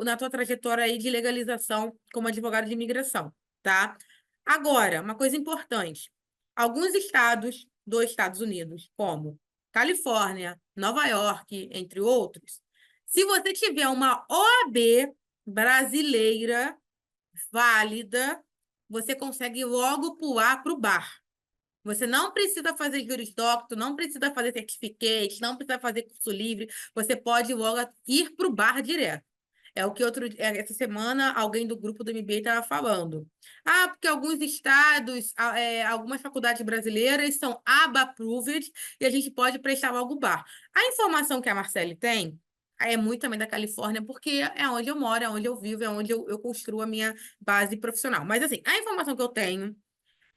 na tua trajetória aí de legalização como advogado de imigração, tá? Agora, uma coisa importante. Alguns estados dos Estados Unidos, como Califórnia, Nova York, entre outros, se você tiver uma OAB brasileira válida, você consegue logo pular para o bar. Você não precisa fazer Juris Doctor, não precisa fazer certificate, não precisa fazer curso livre, você pode logo ir para o bar direto. É o que essa semana alguém do grupo do MBA estava falando. Porque alguns estados, algumas faculdades brasileiras são ABA approved e a gente pode prestar logo o bar. A informação que a Marcele tem é muito também da Califórnia, porque é onde eu moro, é onde eu vivo, é onde eu construo a minha base profissional. Mas, assim, a informação que eu tenho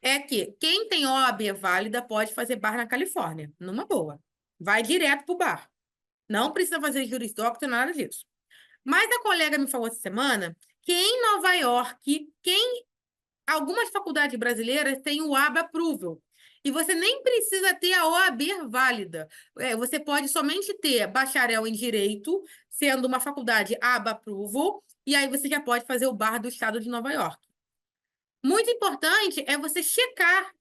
é que quem tem OAB válida pode fazer bar na Califórnia, numa boa. Vai direto para o bar. Não precisa fazer Juris Doctor, nada disso. Mas a colega me falou essa semana que em Nova York, algumas faculdades brasileiras têm o ABA Approval. E você nem precisa ter a OAB válida. Você pode somente ter bacharel em Direito, sendo uma faculdade ABA Approval, e aí você já pode fazer o bar do estado de Nova York. Muito importante é você checar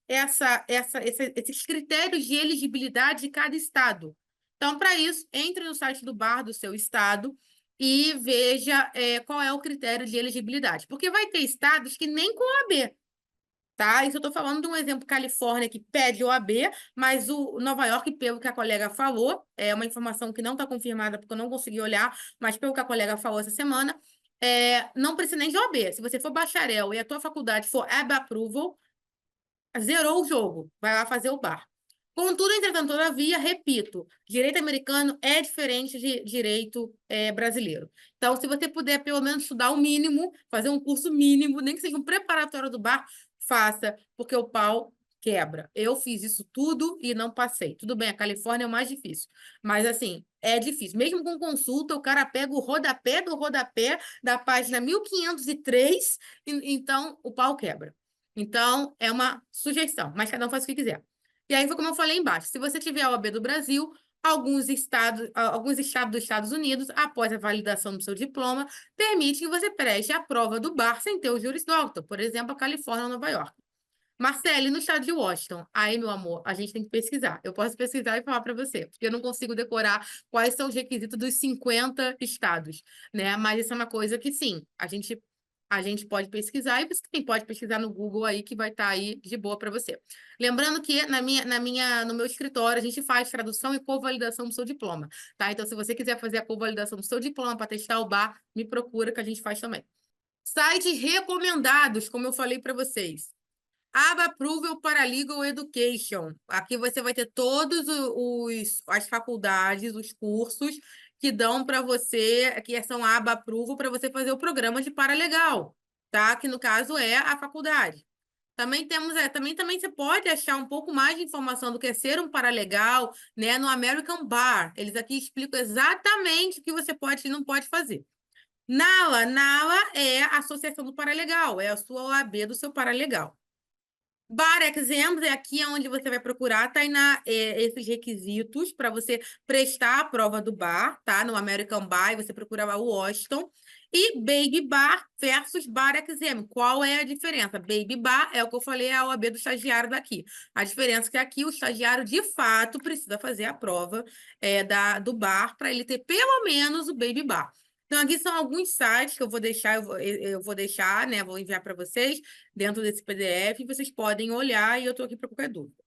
esses critérios de elegibilidade de cada estado. Então, para isso, entre no site do bar do seu estado e veja qual é o critério de elegibilidade. Porque vai ter estados que nem com OAB, tá? Isso eu estou falando de um exemplo, Califórnia, que pede OAB, mas o Nova York, pelo que a colega falou, é uma informação que não está confirmada, porque eu não consegui olhar, mas pelo que a colega falou essa semana, não precisa nem de OAB. Se você for bacharel e a tua faculdade for ABA Approval, zerou o jogo, vai lá fazer o bar. Contudo, entretanto, todavia, repito, direito americano é diferente de direito brasileiro. Então, se você puder pelo menos estudar o mínimo, fazer um curso mínimo, nem que seja um preparatório do bar, faça, porque o pau quebra. Eu fiz isso tudo e não passei. Tudo bem, a Califórnia é o mais difícil, mas assim, é difícil. Mesmo com consulta, o cara pega o rodapé do rodapé da página 1503, então o pau quebra. Então, é uma sugestão, mas cada um faz o que quiser. E aí foi como eu falei embaixo. Se você tiver a OAB do Brasil, alguns estados dos Estados Unidos, após a validação do seu diploma, permite que você preste a prova do bar sem ter o Juris Doctor, por exemplo, a Califórnia ou Nova York. Marcele, no estado de Washington, aí, meu amor, a gente tem que pesquisar. Eu posso pesquisar e falar para você, porque eu não consigo decorar quais são os requisitos dos 50 estados, né? Mas isso é uma coisa que, sim, a gente pode pesquisar e você também pode pesquisar no Google aí, que vai estar aí de boa para você. Lembrando que no meu escritório, a gente faz tradução e convalidação do seu diploma, tá? Então, se você quiser fazer a convalidação do seu diploma para testar o bar, me procura que a gente faz também. Sites recomendados, como eu falei para vocês. ABA Approval Paralegal Education. Aqui você vai ter todos as faculdades, os cursos que dão para você, que são ABA Approval para você fazer o programa de paralegal, tá? Que no caso é a faculdade. Também temos, também você pode achar um pouco mais de informação do que é ser um paralegal, né, no American Bar. Eles aqui explicam exatamente o que você pode e não pode fazer. NALA é a Associação do Paralegal, é a sua OAB do seu paralegal. Bar Exams é aqui onde você vai procurar, Tainá, esses requisitos para você prestar a prova do bar, tá? No American Bar, você procura lá o Washington. E Baby Bar versus Bar Exam. Qual é a diferença? Baby Bar é o que eu falei, é a OAB do estagiário daqui. A diferença é que aqui o estagiário, de fato, precisa fazer a prova do bar para ele ter pelo menos o Baby Bar. Então, aqui são alguns sites que eu vou deixar, né? Vou enviar para vocês dentro desse PDF, vocês podem olhar e eu estou aqui para qualquer dúvida.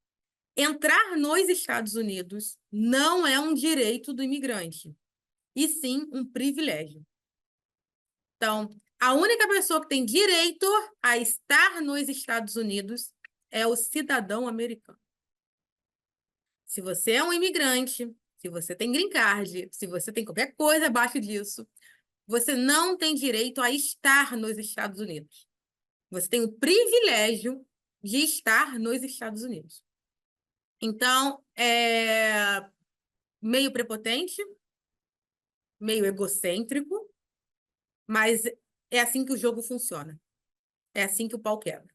Entrar nos Estados Unidos não é um direito do imigrante, e sim um privilégio. Então, a única pessoa que tem direito a estar nos Estados Unidos é o cidadão americano. Se você é um imigrante, se você tem green card, se você tem qualquer coisa abaixo disso, você não tem direito a estar nos Estados Unidos. Você tem o privilégio de estar nos Estados Unidos. Então, é meio prepotente, meio egocêntrico, mas é assim que o jogo funciona. É assim que o pau quebra.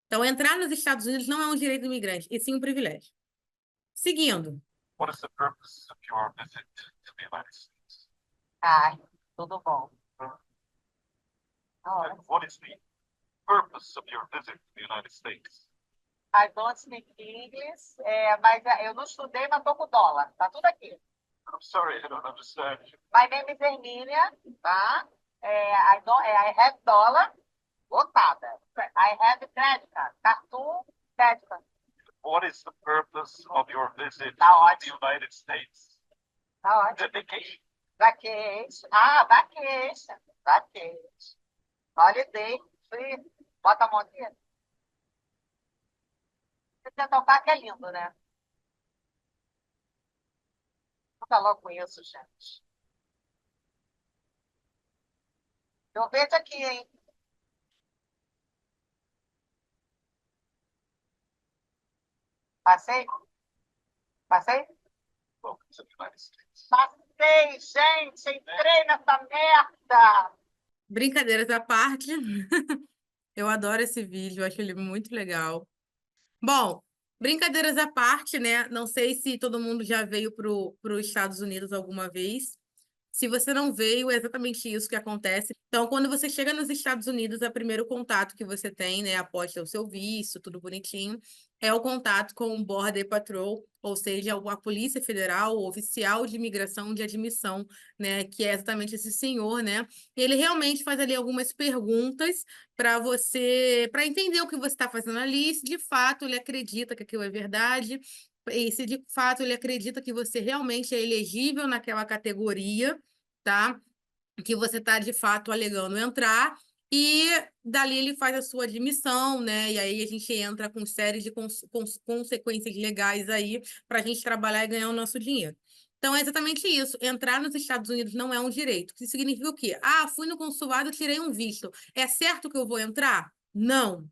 Então, entrar nos Estados Unidos não é um direito do imigrante, e sim um privilégio. Seguindo. What is the purpose of your visit to the United States? Ai, tudo bom. And what is the purpose of your visit to the United States? I don't speak English, mas eu não estudei, mas tô com dólar. Tá tudo aqui. I'm sorry, I don't understand you. My name is Hermínia, tá? I have dollar, lotada. I have credit card, cartão, credit card. What is the purpose of your visit Tá to ótimo. the United States? Tá ótimo. The vacation. Vacation. Ah, vacation. Vacation. Holiday. Free. Bota a mão aqui. Você tenta tocar que é lindo, né? Fica logo com isso, gente. Eu vejo aqui, hein? Passei? Passei? Welcome to the United States. Passei, gente! Entrei nessa merda! Brincadeiras à parte. Eu adoro esse vídeo, eu acho ele muito legal. Bom, brincadeiras à parte, né? Não sei se todo mundo já veio para os Estados Unidos alguma vez. Se você não veio, é exatamente isso que acontece. Então, quando você chega nos Estados Unidos, é o primeiro contato que você tem, né, após ter o seu visto, tudo bonitinho, é o contato com o Border Patrol, ou seja, a Polícia Federal, o oficial de imigração de admissão, né, que é exatamente esse senhor, né? Ele realmente faz ali algumas perguntas para você, para entender o que você está fazendo ali, se de fato ele acredita que aquilo é verdade, e se de fato ele acredita que você realmente é elegível naquela categoria, tá? Que você está de fato alegando entrar, e dali ele faz a sua admissão, né? E aí a gente entra com séries de consequências legais aí para a gente trabalhar e ganhar o nosso dinheiro. Então é exatamente isso. Entrar nos Estados Unidos não é um direito. Isso significa o quê? Ah, fui no consulado, tirei um visto. É certo que eu vou entrar? Não.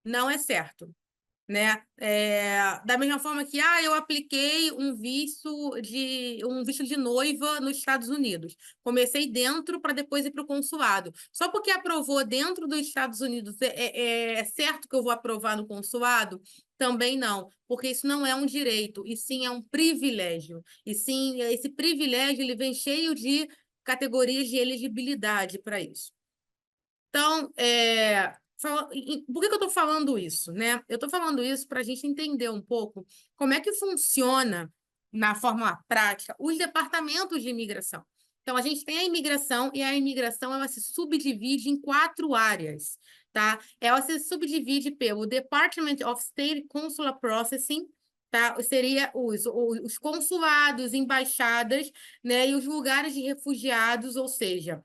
Não é certo, né? Da mesma forma que eu apliquei um visto de noiva nos Estados Unidos. Comecei dentro para depois ir para o consulado. Só porque aprovou dentro dos Estados Unidos, é certo que eu vou aprovar no consulado? Também não, porque isso não é um direito, e sim é um privilégio. E sim, esse privilégio ele vem cheio de categorias de elegibilidade para isso. Então, por que eu estou falando isso, né? Eu estou falando isso para a gente entender um pouco como é que funciona, na forma prática, os departamentos de imigração. Então, a gente tem a imigração, e a imigração ela se subdivide em 4 áreas, tá? Ela se subdivide pelo Department of State Consular Processing, tá? Seria os consulados, embaixadas, né? E os lugares de refugiados, ou seja,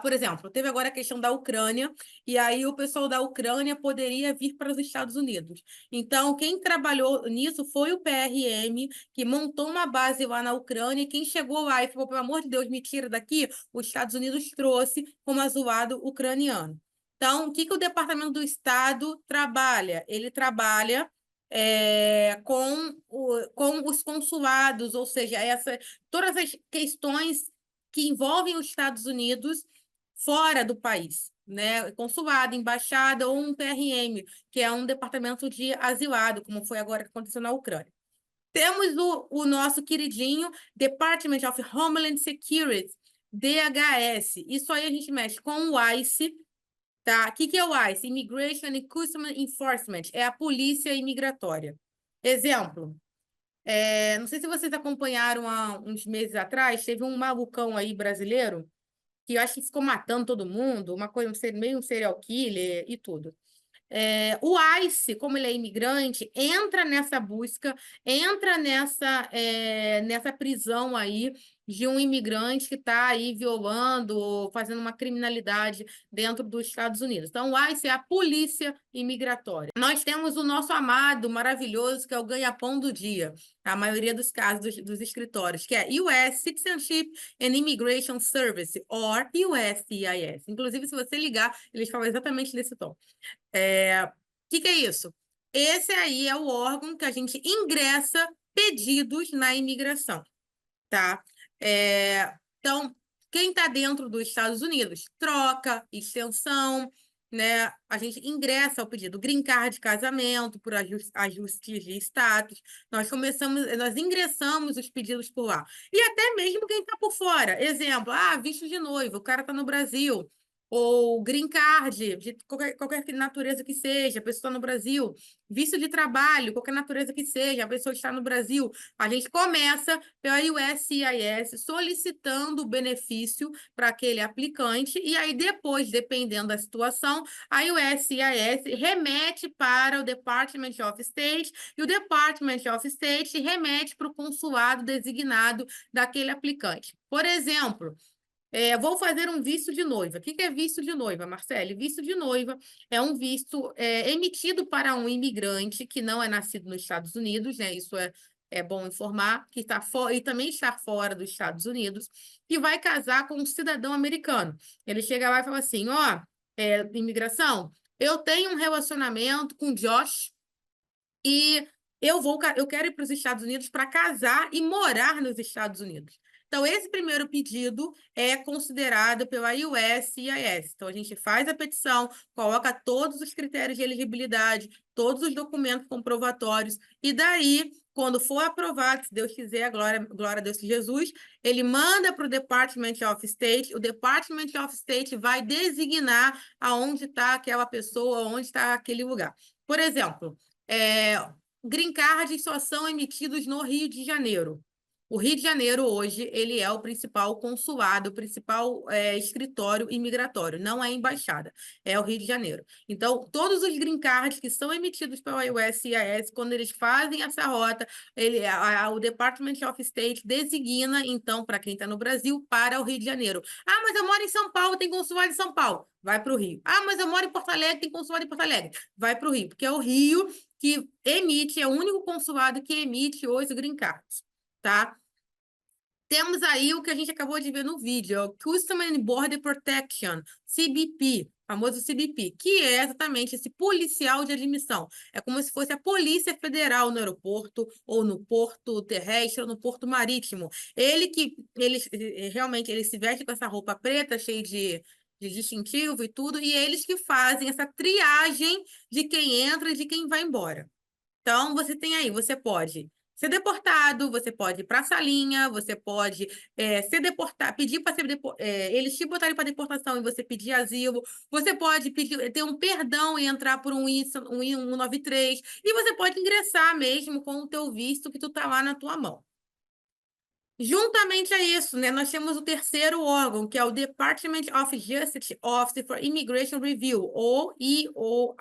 por exemplo, teve agora a questão da Ucrânia, e aí o pessoal da Ucrânia poderia vir para os Estados Unidos. Então, quem trabalhou nisso foi o PRM, que montou uma base lá na Ucrânia, e quem chegou lá e falou, pelo amor de Deus, me tira daqui, os Estados Unidos trouxe como azulado ucraniano. Então, o que o Departamento do Estado trabalha? Ele trabalha com os consulados, ou seja, todas as questões que envolvem os Estados Unidos fora do país, né? Consulado, embaixada ou um PRM, que é um departamento de asilado, como foi agora que aconteceu na Ucrânia. Temos o nosso queridinho Department of Homeland Security, DHS. Isso aí a gente mexe com o ICE, tá? O que é o ICE? Immigration and Customs Enforcement. É a polícia imigratória. Exemplo, não sei se vocês acompanharam há uns meses atrás, teve um malucão aí brasileiro que eu acho que ficou matando todo mundo, uma coisa, meio um serial killer e tudo. O ICE, como ele é imigrante, entra nessa busca, entra nessa prisão aí de um imigrante que está aí violando ou fazendo uma criminalidade dentro dos Estados Unidos. Então, o ICE é a polícia imigratória. Nós temos o nosso amado, maravilhoso, que é o ganha-pão do dia, a maioria dos casos dos escritórios, que é US Citizenship and Immigration Service, or USCIS. Inclusive, se você ligar, eles falam exatamente desse tom. Que é isso? Esse aí é o órgão que a gente ingressa pedidos na imigração, tá? Então, quem está dentro dos Estados Unidos, troca, extensão, né? A gente ingressa o pedido, green card de casamento, por ajustes de status. Nós ingressamos os pedidos por lá. E até mesmo quem está por fora. Exemplo, visto de noivo, o cara está no Brasil. Ou green card, de qualquer natureza que seja, a pessoa está no Brasil. Visto de trabalho, qualquer natureza que seja, a pessoa está no Brasil. A gente começa pela USCIS solicitando o benefício para aquele aplicante, e aí depois, dependendo da situação, a USCIS remete para o Department of State, e o Department of State remete para o consulado designado daquele aplicante. Por exemplo, vou fazer um visto de noiva. O que é visto de noiva, Marcele? Visto de noiva é um visto emitido para um imigrante que não é nascido nos Estados Unidos, né? Isso é bom informar, que está e também está fora dos Estados Unidos, que vai casar com um cidadão americano. Ele chega lá e fala assim: imigração, eu tenho um relacionamento com o Josh e eu quero ir para os Estados Unidos para casar e morar nos Estados Unidos. Então, esse primeiro pedido é considerado pela USCIS. Então, a gente faz a petição, coloca todos os critérios de elegibilidade, todos os documentos comprovatórios, e daí, quando for aprovado, se Deus quiser, glória a Deus e Jesus, ele manda para o Department of State, o Department of State vai designar aonde está aquela pessoa, onde está aquele lugar. Por exemplo, green cards só são emitidos no Rio de Janeiro. O Rio de Janeiro, hoje, ele é o principal consulado, o principal escritório imigratório, não é embaixada, é o Rio de Janeiro. Então, todos os green cards que são emitidos pela USCIS, quando eles fazem essa rota, o Department of State designa, então, para quem está no Brasil, para o Rio de Janeiro. Mas eu moro em São Paulo, tem consulado em São Paulo. Vai para o Rio. Mas eu moro em Porto Alegre, tem consulado em Porto Alegre. Vai para o Rio, porque é o Rio que emite, é o único consulado que emite hoje o green cards, tá? Temos aí o que a gente acabou de ver no vídeo, é o Customs and Border Protection, CBP, famoso CBP, que é exatamente esse policial de admissão. É como se fosse a Polícia Federal no aeroporto, ou no porto terrestre, ou no porto marítimo. Realmente, ele se veste com essa roupa preta, cheia de distintivo e tudo, e eles que fazem essa triagem de quem entra e de quem vai embora. Então, você pode ser deportado, você pode ir para a salinha, você pode ser deportado, pedir para ser eles te botarem para deportação e você pedir asilo, você pode ter um perdão e entrar por um I-193, e você pode ingressar mesmo com o teu visto que tu tá lá na tua mão. Juntamente a isso, né, nós temos o terceiro órgão, que é o Department of Justice Office for Immigration Review, ou EOR.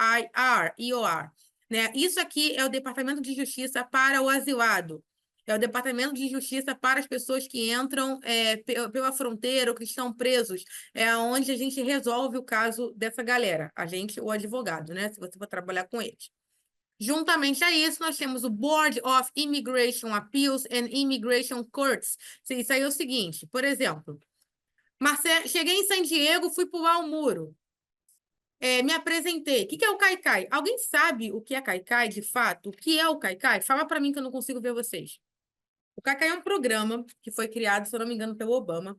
Né? Isso aqui é o Departamento de Justiça para o asilado. É o Departamento de Justiça para as pessoas que entram pela fronteira ou que estão presos. É onde a gente resolve o caso dessa galera. A gente, o advogado, né? Se você for trabalhar com eles. Juntamente a isso, nós temos o Board of Immigration Appeals and Immigration Courts. Isso aí é o seguinte, por exemplo, cheguei em San Diego, fui pular o muro. Me apresentei. O que é o Caicai? Alguém sabe o que é Caicai, de fato? O que é o Caicai? Fala para mim que eu não consigo ver vocês. O Caicai é um programa que foi criado, se eu não me engano, pelo Obama,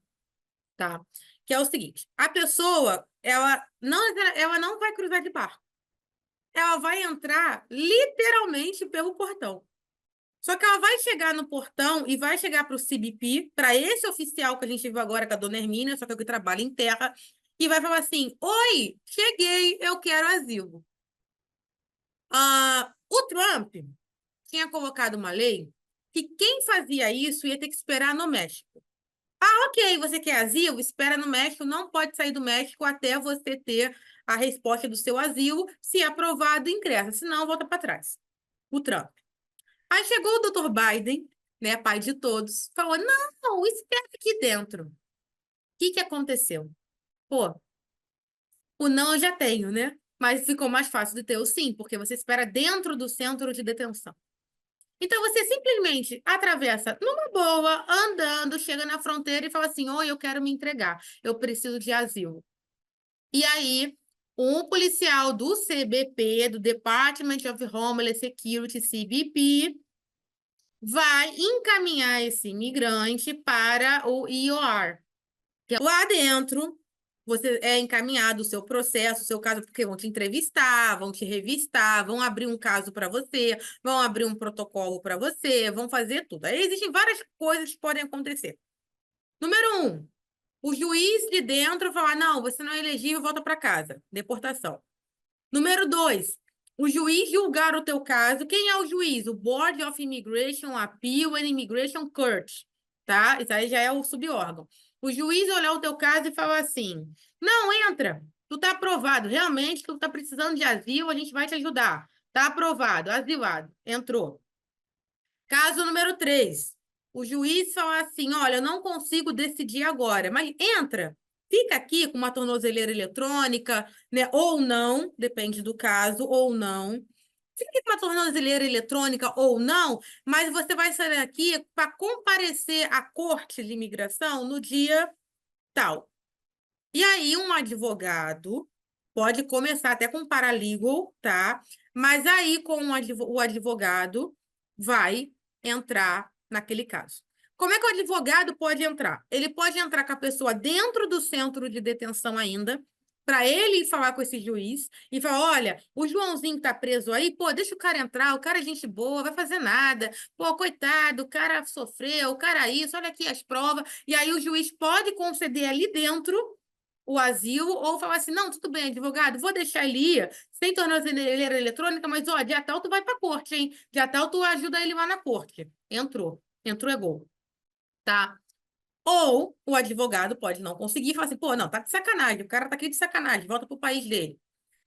tá? Que é o seguinte, a pessoa, ela não vai cruzar de barco. Ela vai entrar literalmente pelo portão. Só que ela vai chegar no portão e vai chegar para o CBP, para esse oficial que a gente viu agora com a dona Hermínia, só que é o que trabalha em terra, e vai falar assim: Oi, cheguei, eu quero asilo. O Trump tinha colocado uma lei que quem fazia isso ia ter que esperar no México. Ok, você quer asilo? Espera no México, não pode sair do México até você ter a resposta do seu asilo. Se aprovado, ingressa, senão volta para trás. O Trump. Aí chegou o Dr. Biden, né, pai de todos, falou: não, espera aqui dentro. O que aconteceu? Pô, o não eu já tenho, né? Mas ficou mais fácil de ter o sim, porque você espera dentro do centro de detenção. Então, você simplesmente atravessa numa boa, andando, chega na fronteira e fala assim: oi, eu quero me entregar, eu preciso de asilo. E aí, um policial do CBP, do Department of Homeland Security, CBP, vai encaminhar esse imigrante para o IOR. Lá dentro, você é encaminhado o seu processo, o seu caso, porque vão te entrevistar, vão te revistar, vão abrir um caso para você, vão abrir um protocolo para você, vão fazer tudo. Aí existem várias coisas que podem acontecer. Número 1, o juiz de dentro falar: não, você não é elegível, volta para casa. Deportação. Número 2, o juiz julgar o teu caso. Quem é o juiz? O Board of Immigration Appeal and Immigration Court, tá? Isso aí já é o subórgão. O juiz olhar o teu caso e falar assim: não, entra, tu tá aprovado, realmente tu tá precisando de asilo, a gente vai te ajudar. Tá aprovado, asilado, entrou. Caso número 3, o juiz fala assim: olha, eu não consigo decidir agora, mas entra. Fica aqui com uma tornozeleira eletrônica, né? Ou não, depende do caso, ou não. Fica com uma tornozeleira eletrônica ou não, mas você vai sair aqui para comparecer à corte de imigração no dia tal. E aí, um advogado pode começar até com paralegal, tá? Mas aí, com o advogado, vai entrar naquele caso. Como é que o advogado pode entrar? Ele pode entrar com a pessoa dentro do centro de detenção ainda, para ele ir falar com esse juiz e falar: olha, o Joãozinho que tá preso aí, pô, deixa o cara entrar, o cara é gente boa, vai fazer nada, pô, coitado, o cara sofreu, o cara isso, olha aqui as provas. E aí o juiz pode conceder ali dentro o asilo ou falar assim: não, tudo bem, advogado, vou deixar ele ir, sem tornozeleira eletrônica, mas, ó, dia tal tu vai pra corte, hein? Dia tal tu ajuda ele lá na corte. Entrou. Entrou é gol. Tá? Ou o advogado pode não conseguir e falar assim: pô, não, tá de sacanagem, o cara tá aqui de sacanagem, volta pro país dele.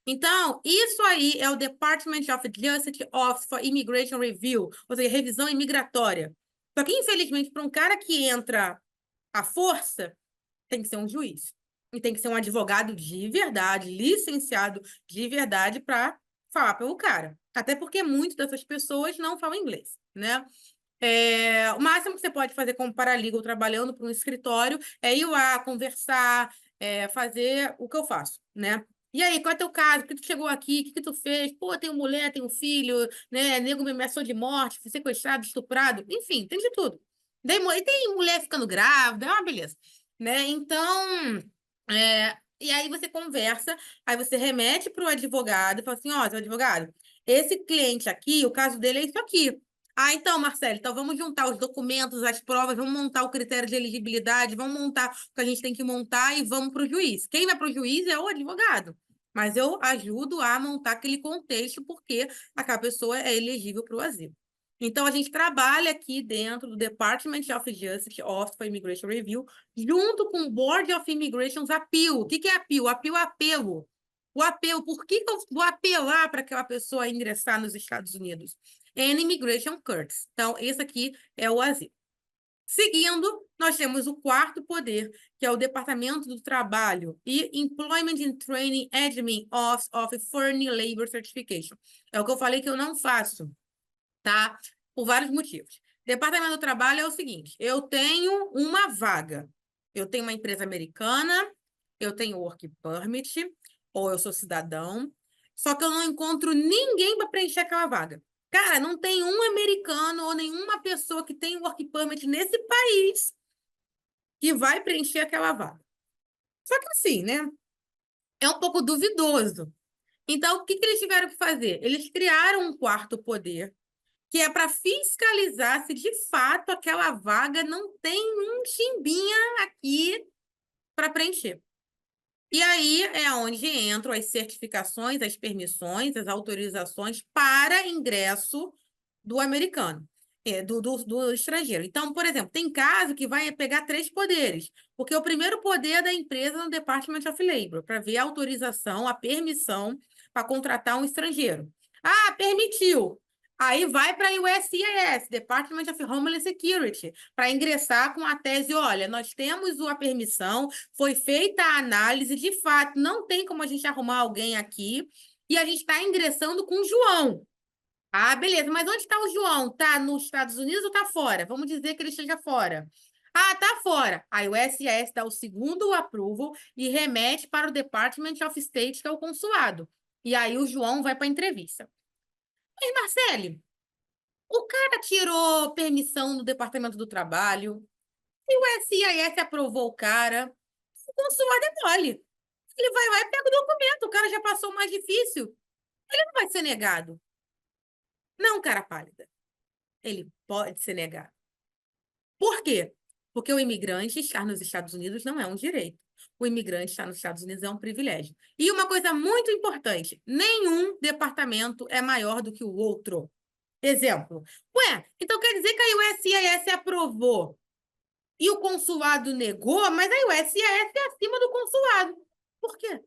Então, isso aí é o Department of Justice Office for Immigration Review, ou seja, revisão imigratória. Só que, infelizmente, para um cara que entra à força, tem que ser um juiz. E tem que ser um advogado de verdade, licenciado de verdade para falar pelo cara. Até porque muitas dessas pessoas não falam inglês, né? O máximo que você pode fazer como paralegal trabalhando para um escritório é ir lá, conversar, fazer o que eu faço, né? E aí, qual é o teu caso? Por que tu chegou aqui? O que tu fez? Pô, tenho mulher, tenho filho, né? Nego me ameaçou de morte, fui sequestrado, estuprado. Enfim, tem de tudo. E tem mulher ficando grávida, é uma beleza, né? Então, e aí você conversa, aí você remete para o advogado e fala assim: ó, seu advogado, esse cliente aqui, o caso dele é isso aqui. Ah, então, Marcelo, então vamos juntar os documentos, as provas, vamos montar o critério de elegibilidade, vamos montar o que a gente tem que montar e vamos para o juiz. Quem vai para o juiz é o advogado, mas eu ajudo a montar aquele contexto porque aquela pessoa é elegível para o asilo. Então, a gente trabalha aqui dentro do Department of Justice Office for Immigration Review, junto com o Board of Immigration's Appeal. O que é appeal? Appeal é apelo. O apelo, por que eu vou apelar para aquela pessoa ingressar nos Estados Unidos? And Immigration Courts. Então, esse aqui é o asilo. Seguindo, nós temos o quarto poder, que é o Departamento do Trabalho e Employment and Training Admin Office of Foreign Labor Certification. É o que eu falei que eu não faço, tá? Por vários motivos. Departamento do Trabalho é o seguinte: eu tenho uma vaga. Eu tenho uma empresa americana, eu tenho work permit, ou eu sou cidadão, só que eu não encontro ninguém para preencher aquela vaga. Cara, não tem um americano ou nenhuma pessoa que tem work permit nesse país que vai preencher aquela vaga. Só que assim, né? É um pouco duvidoso. Então, o que eles tiveram que fazer? Eles criaram um quarto poder, que é para fiscalizar se de fato aquela vaga não tem um chimbinha aqui para preencher. E aí é onde entram as certificações, as permissões, as autorizações para ingresso do americano, do estrangeiro. Então, por exemplo, tem caso que vai pegar 3 poderes, porque o primeiro poder é da empresa no Department of Labor, para ver a autorização, a permissão para contratar um estrangeiro. Ah, permitiu. Aí vai para a USCIS, Department of Homeland Security, para ingressar com a tese, olha, nós temos a permissão, foi feita a análise, de fato, não tem como a gente arrumar alguém aqui, e a gente está ingressando com o João. Ah, beleza, mas onde está o João? Está nos Estados Unidos ou está fora? Vamos dizer que ele esteja fora. Ah, está fora. Aí o SIS dá o segundo approval e remete para o Department of State, que é o consulado. E aí o João vai para a entrevista. Mas, Marcele, o cara tirou permissão do Departamento do Trabalho, e o SIS aprovou o cara, o consulado é mole. Ele vai lá e pega o documento, o cara já passou o mais difícil. Ele não vai ser negado. Não, cara pálida. Ele pode ser negado. Por quê? Porque o imigrante estar nos Estados Unidos não é um direito. O imigrante estar nos Estados Unidos é um privilégio. E uma coisa muito importante: nenhum departamento é maior do que o outro. Exemplo. Ué, então quer dizer que a USCIS aprovou e o consulado negou, mas a USCIS é acima do consulado. Por quê?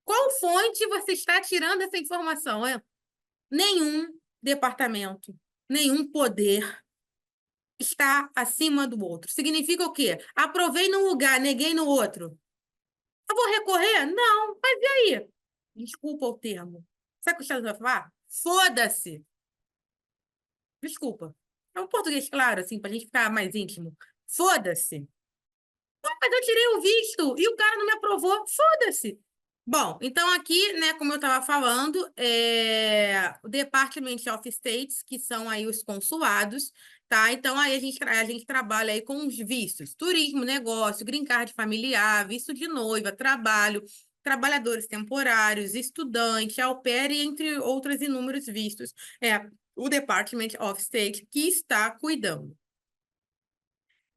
Qual fonte você está tirando essa informação? Nenhum departamento, nenhum poder está acima do outro. Significa o quê? Aprovei num lugar, neguei no outro. Eu vou recorrer? Não. Mas e aí? Desculpa o termo. Sabe o que o Estado vai falar? Foda-se. Desculpa. É um português claro, assim, pra gente ficar mais íntimo. Foda-se. Mas eu tirei o visto e o cara não me aprovou. Foda-se. Bom, então aqui, né, como eu estava falando, o Department of States, que são aí os consulados, tá? Então aí a gente trabalha aí com os vistos: turismo, negócio, green card familiar, visto de noiva, trabalho, trabalhadores temporários, estudante, au pair, e entre outros inúmeros vistos. É o Department of State que está cuidando.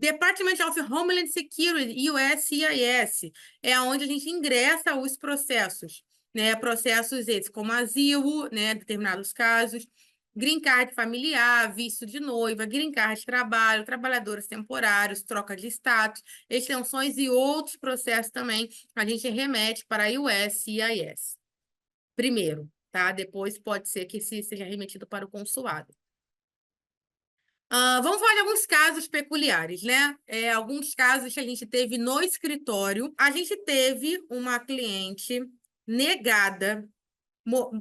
Department of Homeland Security, USCIS, é onde a gente ingressa os processos, né? Processos esses como asilo, né? Determinados casos, green card familiar, visto de noiva, green card de trabalho, trabalhadores temporários, troca de status, extensões e outros processos também, a gente remete para a USCIS. Primeiro, tá? Depois pode ser que seja remetido para o consulado. Vamos falar de alguns casos peculiares, né? Alguns casos que a gente teve no escritório. A gente teve uma cliente negada,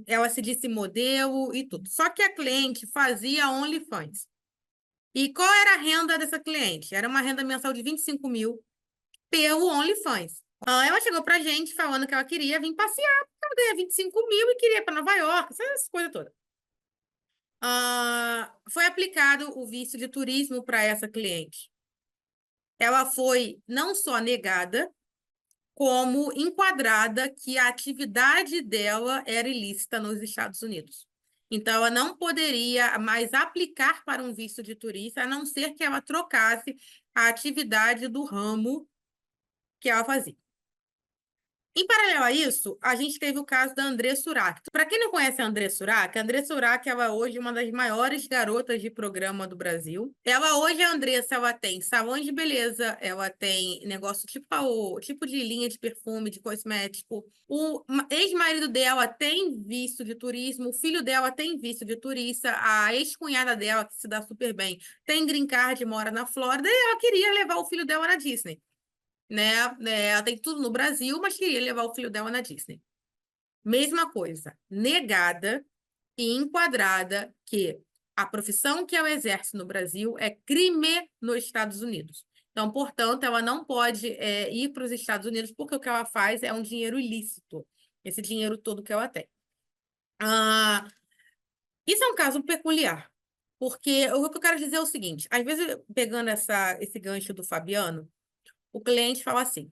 ela se disse modelo e tudo. Só que a cliente fazia OnlyFans. E qual era a renda dessa cliente? Era uma renda mensal de 25 mil pelo OnlyFans. Ela chegou pra gente falando que ela queria vir passear, porque ela ganha 25 mil e queria ir para Nova York, essa coisa toda. Foi aplicado o visto de turismo para essa cliente. Ela foi não só negada, como enquadrada que a atividade dela era ilícita nos Estados Unidos. Então, ela não poderia mais aplicar para um visto de turista, a não ser que ela trocasse a atividade do ramo que ela fazia. Em paralelo a isso, a gente teve o caso da André Surak. Para quem não conhece a André Surak ela hoje é uma das maiores garotas de programa do Brasil. Ela hoje, a Andressa, ela tem salões de beleza, ela tem negócio tipo de linha de perfume, de cosmético. O ex-marido dela tem visto de turismo, o filho dela tem visto de turista, a ex-cunhada dela, que se dá super bem, tem green card, mora na Flórida, e ela queria levar o filho dela na Disney. Né? Ela tem tudo no Brasil, mas queria levar o filho dela na Disney. Mesma coisa, negada e enquadrada que a profissão que ela exerce no Brasil é crime nos Estados Unidos. Então, portanto, ela não pode ir para os Estados Unidos porque o que ela faz é um dinheiro ilícito, esse dinheiro todo que ela tem. Isso é um caso peculiar. Porque o que eu quero dizer é o seguinte, às vezes, pegando esse gancho do Fabiano, o cliente fala assim,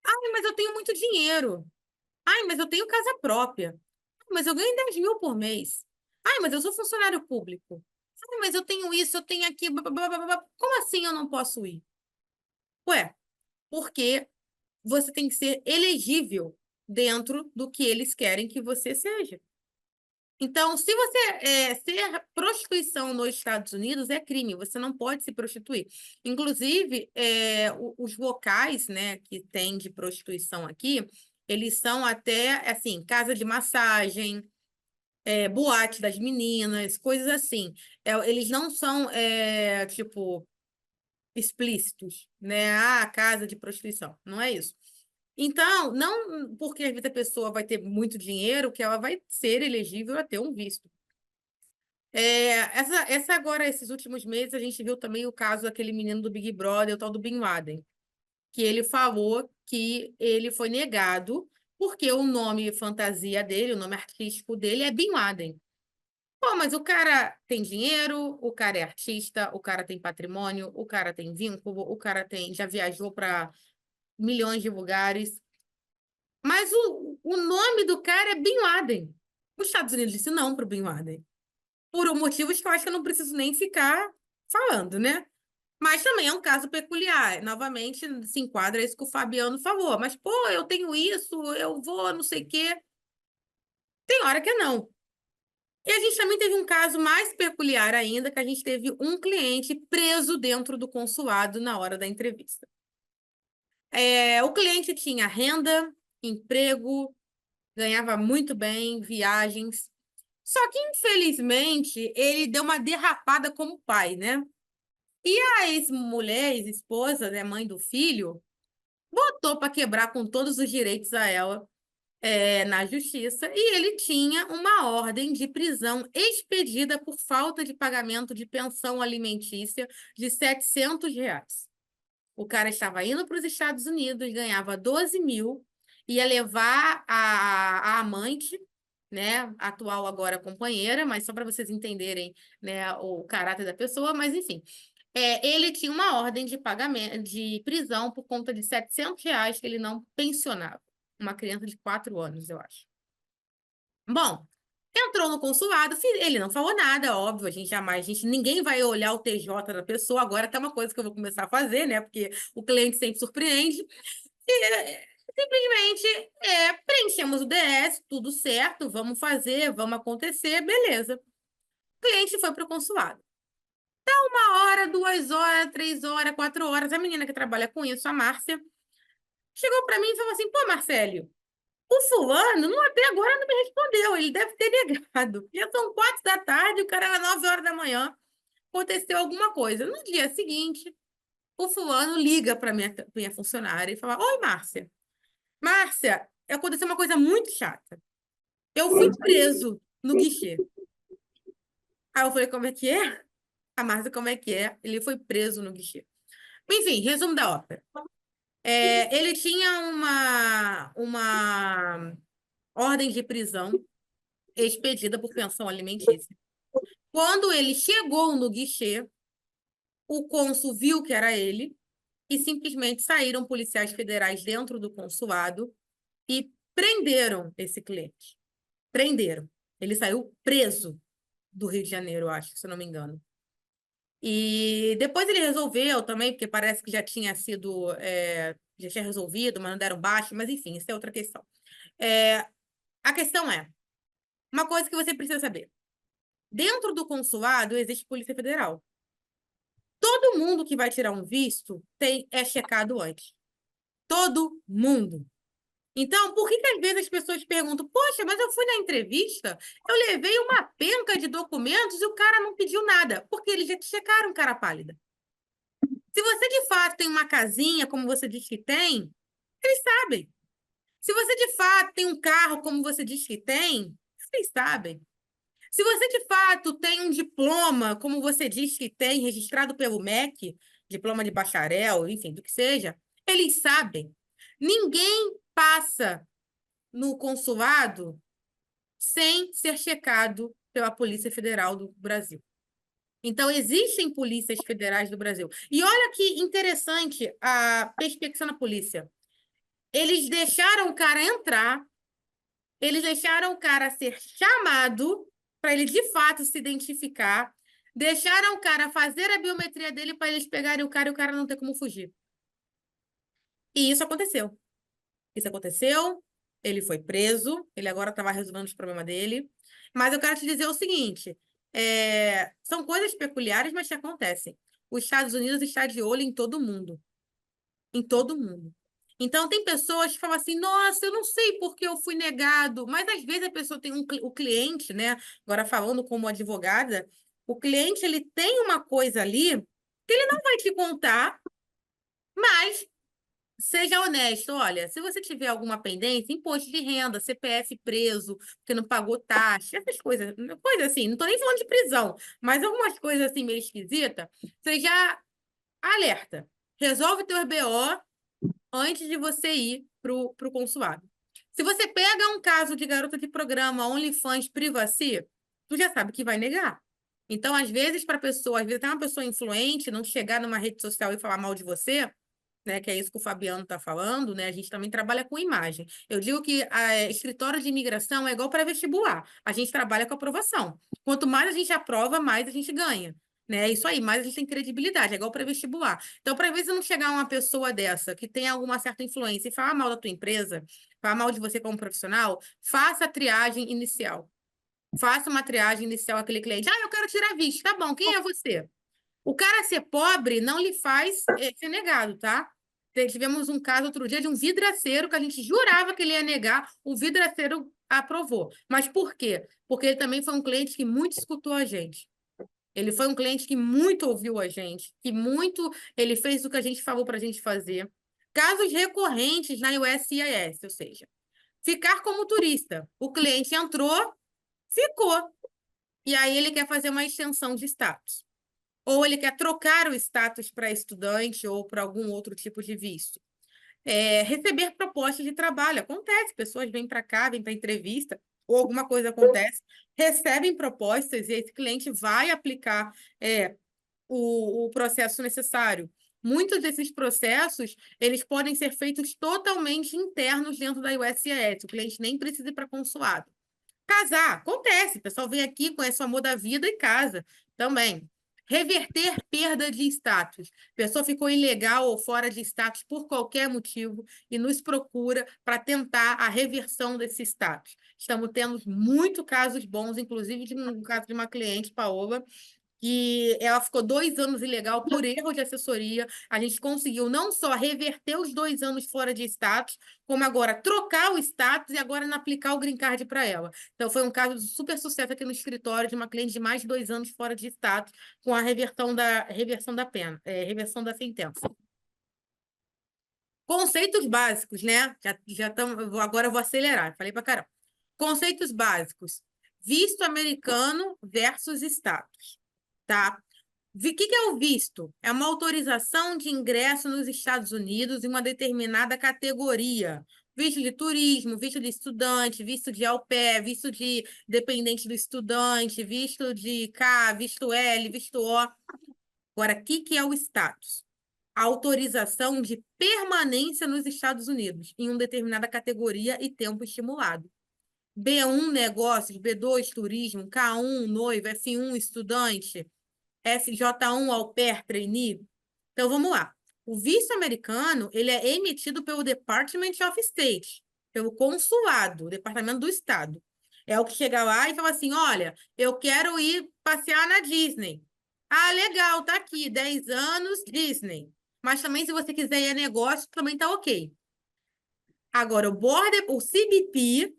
ai, mas eu tenho muito dinheiro. Ai, mas eu tenho casa própria. Ai, mas eu ganho 10 mil por mês. Ai, mas eu sou funcionário público. Ai, mas eu tenho isso, eu tenho aquilo. Blá, blá, blá, blá, blá. Como assim eu não posso ir? Ué, porque você tem que ser elegível dentro do que eles querem que você seja. Então, se você ser prostituição nos Estados Unidos é crime, você não pode se prostituir. Inclusive, os locais, né, que tem de prostituição aqui, eles são até, assim, casa de massagem, boate das meninas, coisas assim. Eles não são, tipo, explícitos, né? Ah, casa de prostituição. Não é isso. Então, não porque às vezes a pessoa vai ter muito dinheiro que ela vai ser elegível a ter um visto. Essa agora, esses últimos meses, a gente viu também o caso daquele menino do Big Brother, o tal do Bin Laden, que ele falou que ele foi negado porque o nome fantasia dele, o nome artístico dele é Bin Laden. Pô, mas o cara tem dinheiro, o cara é artista, o cara tem patrimônio, o cara tem vínculo, o cara já viajou para milhões de lugares. Mas o nome do cara é Bin Laden. Os Estados Unidos disse não para o Bin Laden. Por motivos que eu acho que eu não preciso nem ficar falando, né? Mas também é um caso peculiar. Novamente, se enquadra isso que o Fabiano falou. Mas, pô, eu tenho isso, eu vou, não sei o quê. Tem hora que é não. E a gente também teve um caso mais peculiar ainda, que a gente teve um cliente preso dentro do consulado na hora da entrevista. O cliente tinha renda, emprego, ganhava muito bem, viagens. Só que, infelizmente, ele deu uma derrapada como pai, né? E a ex-mulher, ex-esposa, né, mãe do filho, botou para quebrar com todos os direitos a ela, na justiça, e ele tinha uma ordem de prisão expedida por falta de pagamento de pensão alimentícia de R$ 700. O cara estava indo para os Estados Unidos, ganhava 12 mil, ia levar a amante, né, atual agora companheira, mas só para vocês entenderem, né, o caráter da pessoa, mas enfim. Ele tinha uma ordem de pagamento, de prisão por conta de R$ 700 que ele não pensionava. Uma criança de 4 anos, eu acho. Bom, entrou no consulado, ele não falou nada, óbvio, ninguém vai olhar o TJ da pessoa, agora que é uma coisa que eu vou começar a fazer, né? Porque o cliente sempre surpreende. E, simplesmente preenchemos o DS, tudo certo, vamos fazer, vamos acontecer, beleza. O cliente foi para o consulado. 1 hora, 2 horas, 3 horas, 4 horas, a menina que trabalha com isso, a Márcia, chegou para mim e falou assim: pô, Marcélio, o fulano até agora não me respondeu, ele deve ter negado. Já são 4 da tarde, o cara era 9 horas da manhã, aconteceu alguma coisa. No dia seguinte, o fulano liga para minha funcionária e fala: oi, Márcia. Márcia, aconteceu uma coisa muito chata. Eu fui preso no guichê. Aí eu falei: como é que é? A Márcia, como é que é? Ele foi preso no guichê. Enfim, resumo da ópera. Ele tinha uma ordem de prisão expedida por pensão alimentícia. Quando ele chegou no guichê, o cônsul viu que era ele e simplesmente saíram policiais federais dentro do consulado e prenderam esse cliente. Prenderam. Ele saiu preso do Rio de Janeiro, eu acho, se eu não me engano. E depois ele resolveu também, porque parece que já tinha sido, já tinha resolvido, mas não deram baixa, mas enfim, isso é outra questão. A questão é, uma coisa que você precisa saber. Dentro do consulado existe Polícia Federal. Todo mundo que vai tirar um visto é checado antes. Todo mundo. Então, por que às vezes as pessoas perguntam: poxa, mas eu fui na entrevista, eu levei uma penca de documentos e o cara não pediu nada? Porque eles já te checaram, cara pálida. Se você de fato tem uma casinha, como você diz que tem, eles sabem. Se você de fato tem um carro, como você diz que tem, eles sabem. Se você de fato tem um diploma, como você diz que tem, registrado pelo MEC, diploma de bacharel, enfim, do que seja, eles sabem. Ninguém passa no consulado sem ser checado pela Polícia Federal do Brasil. Então, existem polícias federais do Brasil. E olha que interessante a perspectiva na polícia. Eles deixaram o cara entrar, eles deixaram o cara ser chamado para ele, de fato, se identificar, deixaram o cara fazer a biometria dele para eles pegarem o cara e o cara não ter como fugir. E isso aconteceu. Isso aconteceu, ele foi preso, ele agora estava resolvendo os problemas dele. Mas eu quero te dizer o seguinte: são coisas peculiares, mas que acontecem. Os Estados Unidos está de olho em todo mundo. Em todo mundo. Então, tem pessoas que falam assim: nossa, eu não sei por que eu fui negado. Mas às vezes a pessoa tem o cliente, né? Agora falando como advogada, o cliente ele tem uma coisa ali que ele não vai te contar, mas seja honesto. Olha, se você tiver alguma pendência, imposto de renda, CPF preso, porque não pagou taxa, essas coisas, coisa assim, não estou nem falando de prisão, mas algumas coisas assim meio esquisitas, você já alerta. Resolve teu BO antes de você ir pro consulado. Se você pega um caso de garota de programa, OnlyFans, Privacy, tu já sabe que vai negar. Então, às vezes, para pessoa, às vezes até uma pessoa influente não chegar numa rede social e falar mal de você, né, que é isso que o Fabiano está falando, né? A gente também trabalha com imagem. Eu digo que escritório de imigração é igual para vestibular. A gente trabalha com aprovação. Quanto mais a gente aprova, mais a gente ganha. Né? É isso aí, mais a gente tem credibilidade, é igual para vestibular. Então, para vezes não chegar uma pessoa dessa que tem alguma certa influência e falar mal da tua empresa, falar mal de você como profissional, faça a triagem inicial. Faça uma triagem inicial àquele cliente. Ah, eu quero tirar visto. Tá bom, quem é você? O cara ser pobre não lhe faz ser negado, tá? Tivemos um caso outro dia de um vidraceiro que a gente jurava que ele ia negar, o vidraceiro aprovou. Mas por quê? Porque ele também foi um cliente que muito escutou a gente. Ele foi um cliente que muito ouviu a gente, que muito ele fez o que a gente falou para a gente fazer. Casos recorrentes na USCIS, ou seja, ficar como turista. O cliente entrou, ficou. E aí ele quer fazer uma extensão de status. Ou ele quer trocar o status para estudante ou para algum outro tipo de visto. Receber propostas de trabalho. Acontece, pessoas vêm para cá, vêm para entrevista, ou alguma coisa acontece, recebem propostas e esse cliente vai aplicar o processo necessário. Muitos desses processos, eles podem ser feitos totalmente internos dentro da USCIS. O cliente nem precisa ir para consulado. Casar, acontece. O pessoal vem aqui, conhece o amor da vida e casa também. Reverter perda de status. A pessoa ficou ilegal ou fora de status por qualquer motivo e nos procura para tentar a reversão desse status. Estamos tendo muitos casos bons, inclusive no caso de uma cliente, Paola, que ela ficou 2 anos ilegal por erro de assessoria. A gente conseguiu não só reverter os 2 anos fora de status, como agora trocar o status e agora não aplicar o green card para ela. Então, foi um caso de super sucesso aqui no escritório de uma cliente de mais de 2 anos fora de status, com a reversão da pena, reversão da sentença. Conceitos básicos, né? Já estamos. Agora eu vou acelerar, falei para caramba. Conceitos básicos: visto americano versus status. Tá? O que é o visto? É uma autorização de ingresso nos Estados Unidos em uma determinada categoria. Visto de turismo, visto de estudante, visto de au pair, visto de dependente do estudante, visto de K, visto L, visto O. Agora, o que é o status? A autorização de permanência nos Estados Unidos em uma determinada categoria e tempo estimulado. B1, negócios, B2, turismo, K1, noivo, F1, estudante, FJ1, au pair, trainee. Então, vamos lá. O visto americano, ele é emitido pelo Department of State, pelo consulado, o Departamento do Estado. É o que chega lá e fala assim, olha, eu quero ir passear na Disney. Ah, legal, tá aqui, 10 anos, Disney. Mas também, se você quiser ir a negócio, também tá ok. Agora, o CBP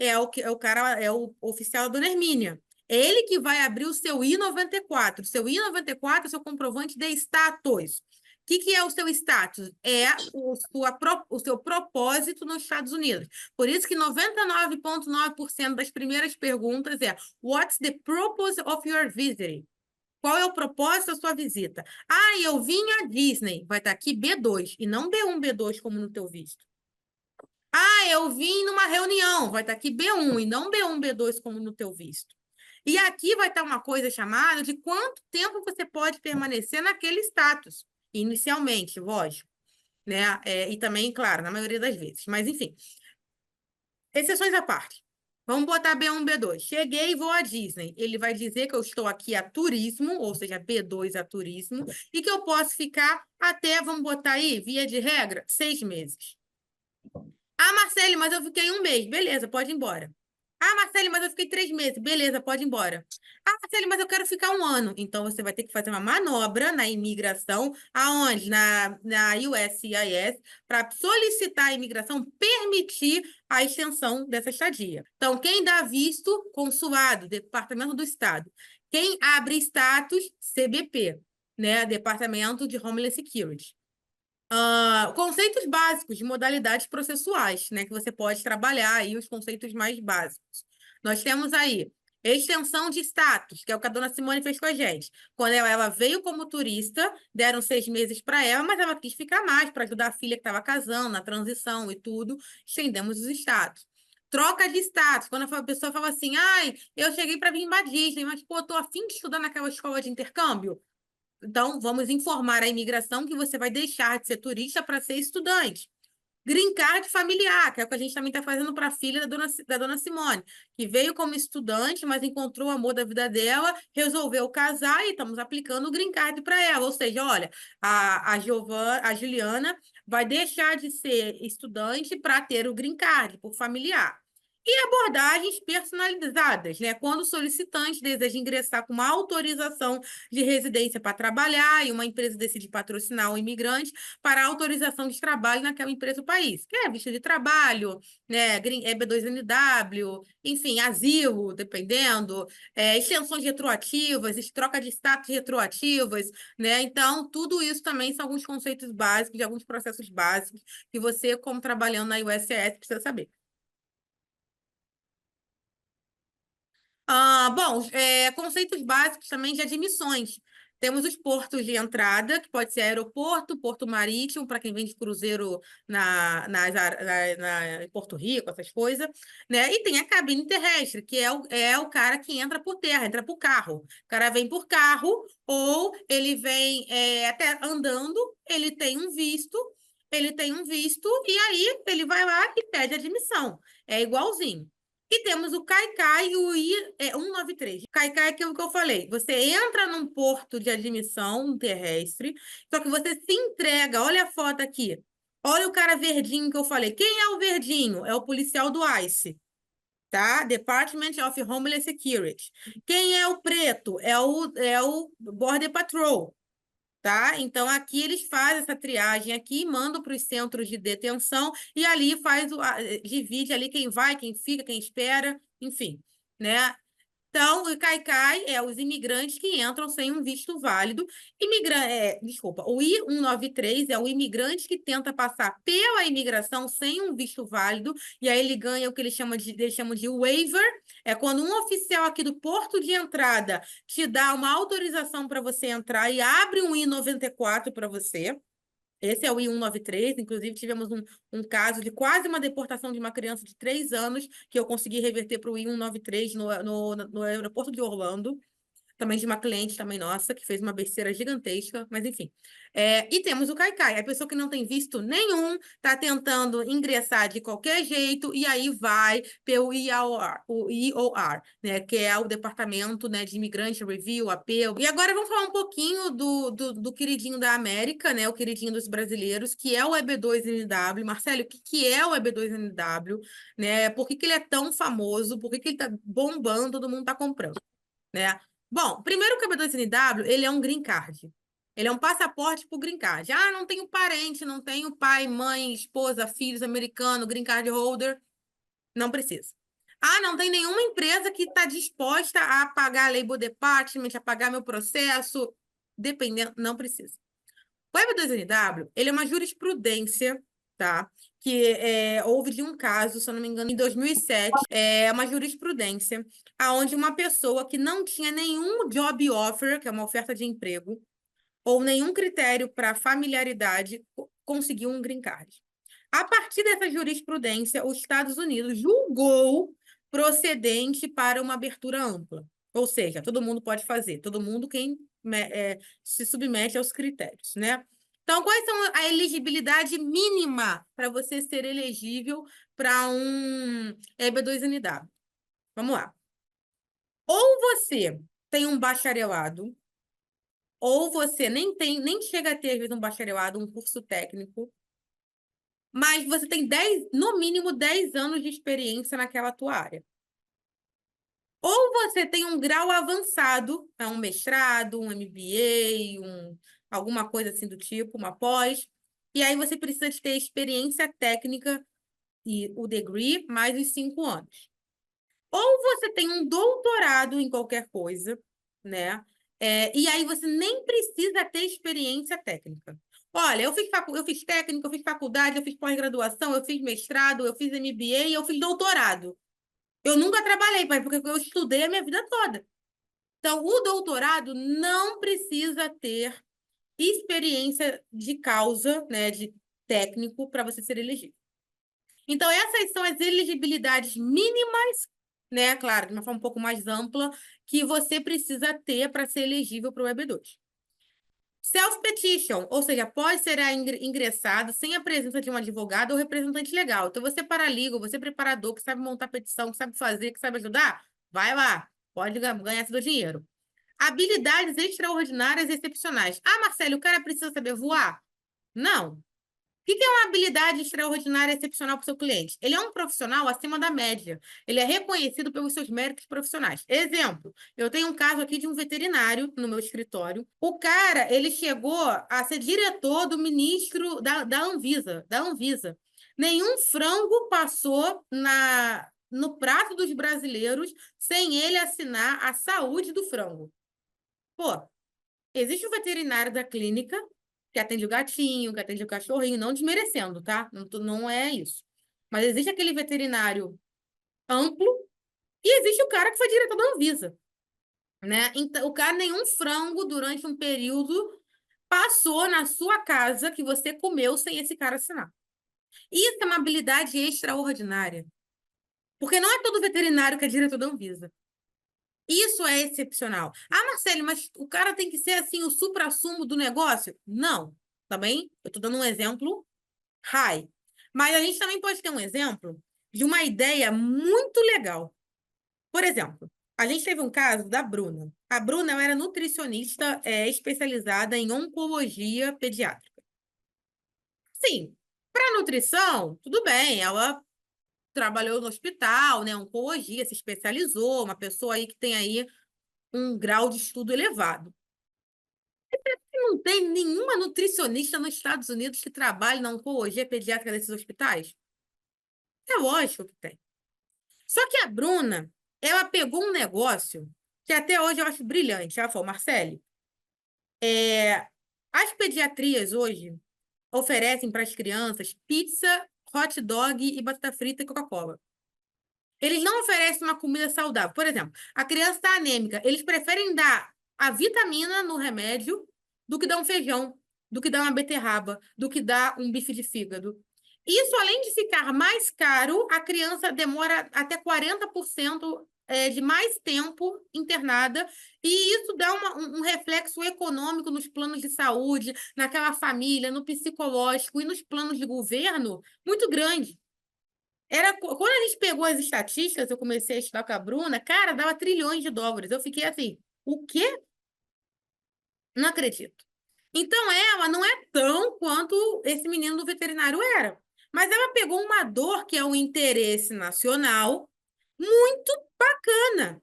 o cara, é o oficial da Dona Hermínia. Ele que vai abrir o seu I-94. O seu I-94 é o seu comprovante de status. O que é o seu status? É o seu propósito nos Estados Unidos. Por isso que 99,9% das primeiras perguntas é What's the purpose of your visit? Qual é o propósito da sua visita? Ah, eu vim à Disney. Vai estar aqui B2 e não B1, B2 como no teu visto. Ah, eu vim numa reunião. Vai estar aqui B1 e não B1, B2 como no teu visto. E aqui vai estar uma coisa chamada de quanto tempo você pode permanecer naquele status, inicialmente, lógico, né? E também, claro, na maioria das vezes. Mas, enfim, exceções à parte. Vamos botar B1, B2. Cheguei e vou à Disney. Ele vai dizer que eu estou aqui a turismo, ou seja, B2 a turismo, e que eu posso ficar até, vamos botar aí, via de regra, 6 meses. Ah, Marcele, mas eu fiquei 1 mês. Beleza, pode ir embora. Ah, Marcele, mas eu fiquei 3 meses. Beleza, pode ir embora. Ah, Marcele, mas eu quero ficar 1 ano. Então, você vai ter que fazer uma manobra na imigração, aonde? Na USCIS, para solicitar a imigração, permitir a extensão dessa estadia. Então, quem dá visto? Consulado, Departamento do Estado. Quem abre status? CBP, né? Departamento de Homeland Security. Conceitos básicos de modalidades processuais, né, que você pode trabalhar aí os conceitos mais básicos. Nós temos aí extensão de status, que é o que a dona Simone fez com a gente. Quando ela veio como turista, deram 6 meses para ela, mas ela quis ficar mais para ajudar a filha que estava casando, na transição e tudo, estendemos os status. Troca de status, quando a pessoa fala assim, ai, eu cheguei para vir em Disney, mas, pô, tô a fim de estudar naquela escola de intercâmbio. Então, vamos informar a imigração que você vai deixar de ser turista para ser estudante. Green Card familiar, que é o que a gente também está fazendo para a filha da dona Simone, que veio como estudante, mas encontrou o amor da vida dela, resolveu casar e estamos aplicando o Green Card para ela. Ou seja, olha, a Juliana vai deixar de ser estudante para ter o Green Card por familiar. E abordagens personalizadas, né? Quando o solicitante deseja ingressar com uma autorização de residência para trabalhar e uma empresa decide patrocinar o imigrante para autorização de trabalho naquela empresa do país, que é visto de trabalho, né? B2NW, enfim, asilo, dependendo, extensões retroativas, troca de status retroativas, né? Então, tudo isso também são alguns conceitos básicos, de alguns processos básicos que você, como trabalhando na USCIS, precisa saber. Bom, conceitos básicos também de admissões. Temos os portos de entrada, que pode ser aeroporto, porto marítimo, para quem vem de cruzeiro em Porto Rico, essas coisas, né? E tem a cabine terrestre, que é o cara que entra por terra, entra por carro. O cara vem por carro, ou ele vem até andando, ele tem um visto, e aí ele vai lá e pede admissão. É igualzinho. E temos o Caicai e o I-193. O Caicai é aquilo que eu falei. Você entra num porto de admissão terrestre, só que você se entrega. Olha a foto aqui. Olha o cara verdinho que eu falei. Quem é o verdinho? É o policial do ICE, tá? Department of Homeland Security. Quem é o preto? É o Border Patrol. Tá? Então, aqui eles fazem essa triagem aqui, mandam para os centros de detenção e ali divide ali quem vai, quem fica, quem espera, enfim, né? Então, o Caicai é os imigrantes que entram sem um visto válido. Desculpa, o I-193 é o imigrante que tenta passar pela imigração sem um visto válido, e aí ele ganha o que eles chamam de waiver. É quando um oficial aqui do porto de entrada te dá uma autorização para você entrar e abre um I-94 para você. Esse é o I-193, inclusive tivemos um caso de quase uma deportação de uma criança de 3 anos, que eu consegui reverter para o I-193 no aeroporto de Orlando, também de uma cliente também nossa, que fez uma besteira gigantesca, mas enfim. E temos o Caicai, a pessoa que não tem visto nenhum, está tentando ingressar de qualquer jeito, e aí vai pelo EOR, né, que é o Departamento, né, de Imigrante Review, apelo. E agora vamos falar um pouquinho do queridinho da América, né, o queridinho dos brasileiros, que é o EB2NW. Marcelo, o que é o EB2NW? Né? Por que ele é tão famoso? Por que ele está bombando? Todo mundo está comprando, né? Bom, primeiro o KB2NW, ele é um green card. Ele é um passaporte para o green card. Ah, não tenho parente, não tenho pai, mãe, esposa, filhos americano, green card holder. Não precisa. Ah, não tem nenhuma empresa que está disposta a pagar a Labor Department, a pagar meu processo. Dependendo, não precisa. O EB2NW, ele é uma jurisprudência, tá? Que houve de um caso, se eu não me engano, em 2007, uma jurisprudência onde uma pessoa que não tinha nenhum job offer, que é uma oferta de emprego, ou nenhum critério para familiaridade, conseguiu um green card. A partir dessa jurisprudência, os Estados Unidos julgou procedente para uma abertura ampla. Ou seja, todo mundo pode fazer, todo mundo quem se submete aos critérios, né? Então, quais são a elegibilidade mínima para você ser elegível para um EB2NW? Vamos lá. Ou você tem um bacharelado, ou você nem chega a ter, às vezes, um bacharelado, um curso técnico, mas você tem no mínimo 10 anos de experiência naquela tua área. Ou você tem um grau avançado, um mestrado, um MBA, alguma coisa assim do tipo, uma pós, e aí você precisa de ter experiência técnica e o degree mais os 5 anos. Ou você tem um doutorado em qualquer coisa, né? E aí você nem precisa ter experiência técnica. Olha, eu fiz técnica, eu fiz faculdade, eu fiz pós-graduação, eu fiz mestrado, eu fiz MBA e eu fiz doutorado. Eu nunca trabalhei, pai, porque eu estudei a minha vida toda. Então, o doutorado não precisa ter experiência de causa, né, de técnico, para você ser elegível. Então, essas são as elegibilidades mínimas, né, claro, de uma forma um pouco mais ampla, que você precisa ter para ser elegível para o EB2. Self-petition, ou seja, pode ser ingressado sem a presença de um advogado ou representante legal. Então, você paralegal, você preparador, que sabe montar petição, que sabe fazer, que sabe ajudar, vai lá, pode ganhar seu dinheiro. Habilidades extraordinárias e excepcionais. Ah, Marcelo, o cara precisa saber voar? Não. O que é uma habilidade extraordinária e excepcional para o seu cliente? Ele é um profissional acima da média. Ele é reconhecido pelos seus méritos profissionais. Exemplo, eu tenho um caso aqui de um veterinário no meu escritório. O cara, ele chegou a ser diretor do ministro da Anvisa. Nenhum frango passou no prato dos brasileiros sem ele assinar a saúde do frango. Pô, existe o veterinário da clínica que atende o gatinho, que atende o cachorrinho, não desmerecendo, tá? Não é isso. Mas existe aquele veterinário amplo e existe o cara que foi diretor da Anvisa, né? Então, o cara, nenhum frango durante um período passou na sua casa que você comeu sem esse cara assinar. Isso é uma habilidade extraordinária. Porque não é todo veterinário que é diretor da Anvisa. Isso é excepcional. Ah, Marcelo, mas o cara tem que ser assim o suprassumo do negócio? Não, tá bem? Eu estou dando um exemplo high. Mas a gente também pode ter um exemplo de uma ideia muito legal. Por exemplo, a gente teve um caso da Bruna. A Bruna ela era nutricionista especializada em oncologia pediátrica. Sim, para nutrição, tudo bem, ela trabalhou no hospital, né, oncologia, se especializou, uma pessoa aí que tem aí um grau de estudo elevado. Não tem nenhuma nutricionista nos Estados Unidos que trabalhe na oncologia pediátrica desses hospitais? É lógico que tem. Só que a Bruna, ela pegou um negócio que até hoje eu acho brilhante. Ela falou, Marcele, as pediatrias hoje oferecem para as crianças pizza, hot dog e batata frita e Coca-Cola. Eles não oferecem uma comida saudável. Por exemplo, a criança está anêmica. Eles preferem dar a vitamina no remédio do que dar um feijão, do que dar uma beterraba, do que dar um bife de fígado. Isso, além de ficar mais caro, a criança demora até 40% de mais tempo internada, e isso dá um reflexo econômico nos planos de saúde, naquela família, no psicológico e nos planos de governo muito grande. Quando a gente pegou as estatísticas, eu comecei a estudar com a Bruna, cara, dava trilhões de dólares. Eu fiquei assim, o quê? Não acredito. Então, ela não é tão quanto esse menino do veterinário era. Mas ela pegou uma dor que é um interesse nacional muito bacana,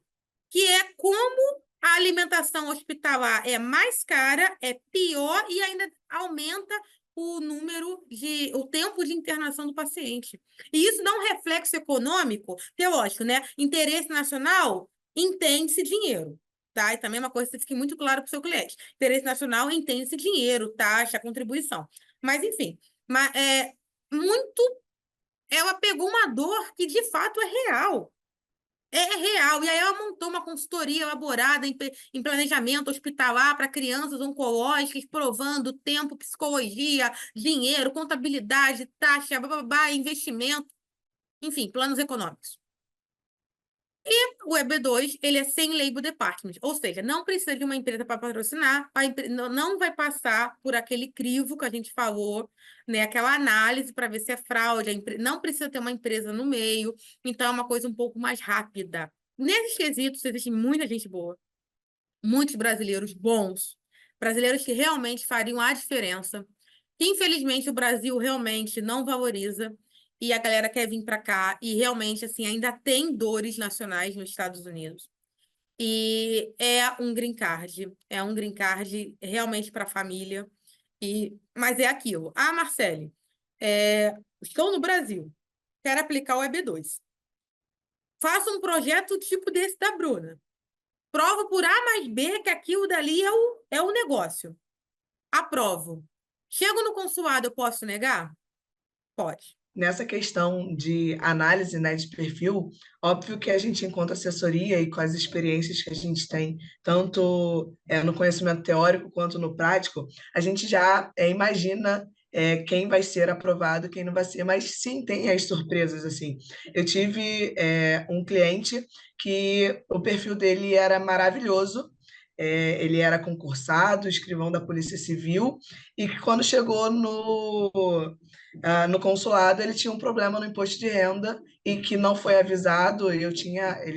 que é como a alimentação hospitalar é mais cara, é pior e ainda aumenta o tempo de internação do paciente. E isso dá um reflexo econômico, que é lógico, né? Interesse nacional, entende-se dinheiro. Tá? E também é uma coisa que fique muito claro para o seu cliente. Interesse nacional, entende-se dinheiro, taxa, contribuição. Mas, enfim, ela pegou uma dor que, de fato, é real. É real. E aí ela montou uma consultoria elaborada em planejamento hospitalar para crianças oncológicas, provando tempo, psicologia, dinheiro, contabilidade, taxa, investimento, enfim, planos econômicos. O EB2, ele é sem label department, ou seja, não precisa de uma empresa para patrocinar, não vai passar por aquele crivo que a gente falou, né? Aquela análise para ver se é fraude, não precisa ter uma empresa no meio, então é uma coisa um pouco mais rápida. Nesses quesitos, existe muita gente boa, muitos brasileiros bons, brasileiros que realmente fariam a diferença. Infelizmente, o Brasil realmente não valoriza e a galera quer vir para cá e realmente assim ainda tem dores nacionais nos Estados Unidos. E é um green card realmente para a família. Mas é aquilo. Ah, Marcele, estou no Brasil, quero aplicar o EB2. Faça um projeto tipo desse da Bruna. Prova por A mais B que aquilo dali é o negócio. Aprovo. Chego no consulado, eu posso negar? Pode. Nessa questão de análise, né, de perfil, óbvio que a gente encontra assessoria e com as experiências que a gente tem, tanto no conhecimento teórico quanto no prático, a gente já imagina quem vai ser aprovado, quem não vai ser, mas sim tem as surpresas, assim. Eu tive um cliente que o perfil dele era maravilhoso, ele era concursado, escrivão da Polícia Civil, e que quando chegou no consulado, ele tinha um problema no imposto de renda e que não foi avisado. Ele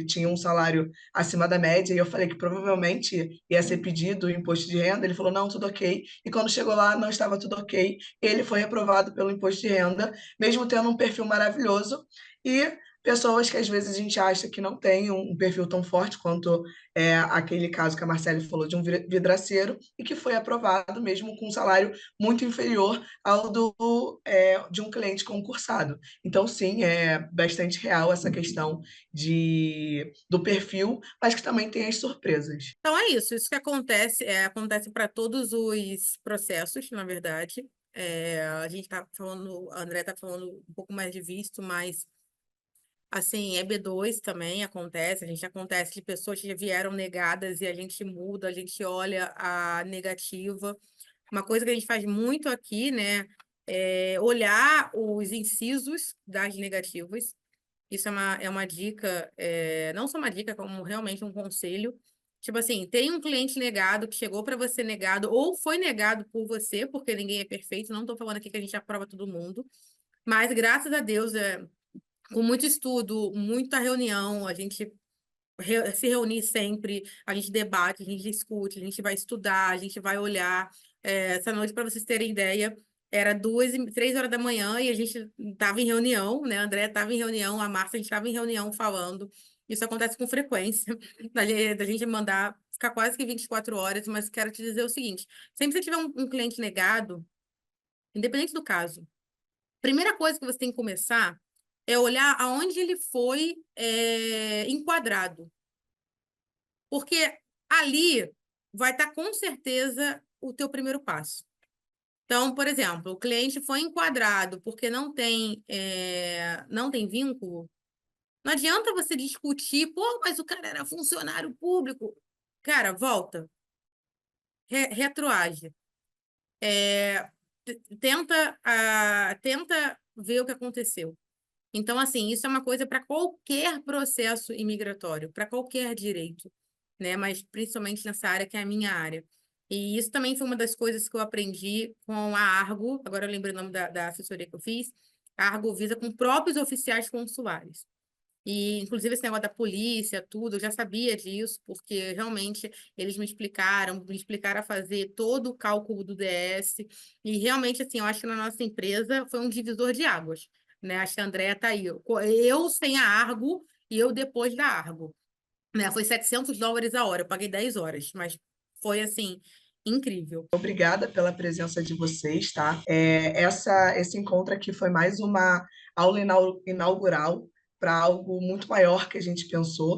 tinha um salário acima da média e eu falei que provavelmente ia ser pedido o imposto de renda. Ele falou, não, tudo ok. E quando chegou lá, não estava tudo ok. Ele foi reprovado pelo imposto de renda, mesmo tendo um perfil maravilhoso. E pessoas que às vezes a gente acha que não tem um perfil tão forte quanto aquele caso que a Marcele falou de um vidraceiro e que foi aprovado mesmo com um salário muito inferior ao de um cliente concursado. Então, sim, é bastante real essa questão do perfil, mas que também tem as surpresas. Então é isso que acontece, acontece para todos os processos, na verdade. A gente está falando, a André está falando um pouco mais de visto, mas assim, EB2 também acontece de pessoas que vieram negadas e a gente muda, a gente olha a negativa. Uma coisa que a gente faz muito aqui, né, é olhar os incisos das negativas. Isso é uma dica, não só uma dica, como realmente um conselho. Tipo assim, tem um cliente negado que chegou para você negado ou foi negado por você, porque ninguém é perfeito. Não estou falando aqui que a gente aprova todo mundo, mas graças a Deus, com muito estudo, muita reunião, a gente se reunir sempre, a gente debate, a gente discute, a gente vai estudar, a gente vai olhar. Essa noite, para vocês terem ideia, era 3 horas da manhã e a gente estava em reunião, né? A André estava em reunião, a Márcia, a gente estava em reunião falando. Isso acontece com frequência, da gente mandar, ficar quase que 24 horas, mas quero te dizer o seguinte: sempre que você tiver um cliente negado, independente do caso, primeira coisa que você tem que começar é olhar aonde ele foi enquadrado. Porque ali vai estar com certeza o teu primeiro passo. Então, por exemplo, o cliente foi enquadrado porque não tem vínculo. Não adianta você discutir, pô, mas o cara era funcionário público. Cara, volta. Retroage. Tenta ver o que aconteceu. Então, assim, isso é uma coisa para qualquer processo imigratório, para qualquer direito, né? Mas principalmente nessa área que é a minha área. E isso também foi uma das coisas que eu aprendi com a Argo, agora eu lembro o nome da assessoria que eu fiz, a Argo Visa com próprios oficiais consulares. E, inclusive, esse negócio da polícia, tudo, eu já sabia disso, porque realmente eles me explicaram a fazer todo o cálculo do DS. E realmente, assim, eu acho que na nossa empresa foi um divisor de águas, né? Acho que a Andréia está aí. Eu sem a Argo e eu depois da Argo, né? Foi $700 a hora, eu paguei 10 horas, mas foi, assim, incrível. Obrigada pela presença de vocês, tá? Esse encontro aqui foi mais uma aula inaugural para algo muito maior que a gente pensou.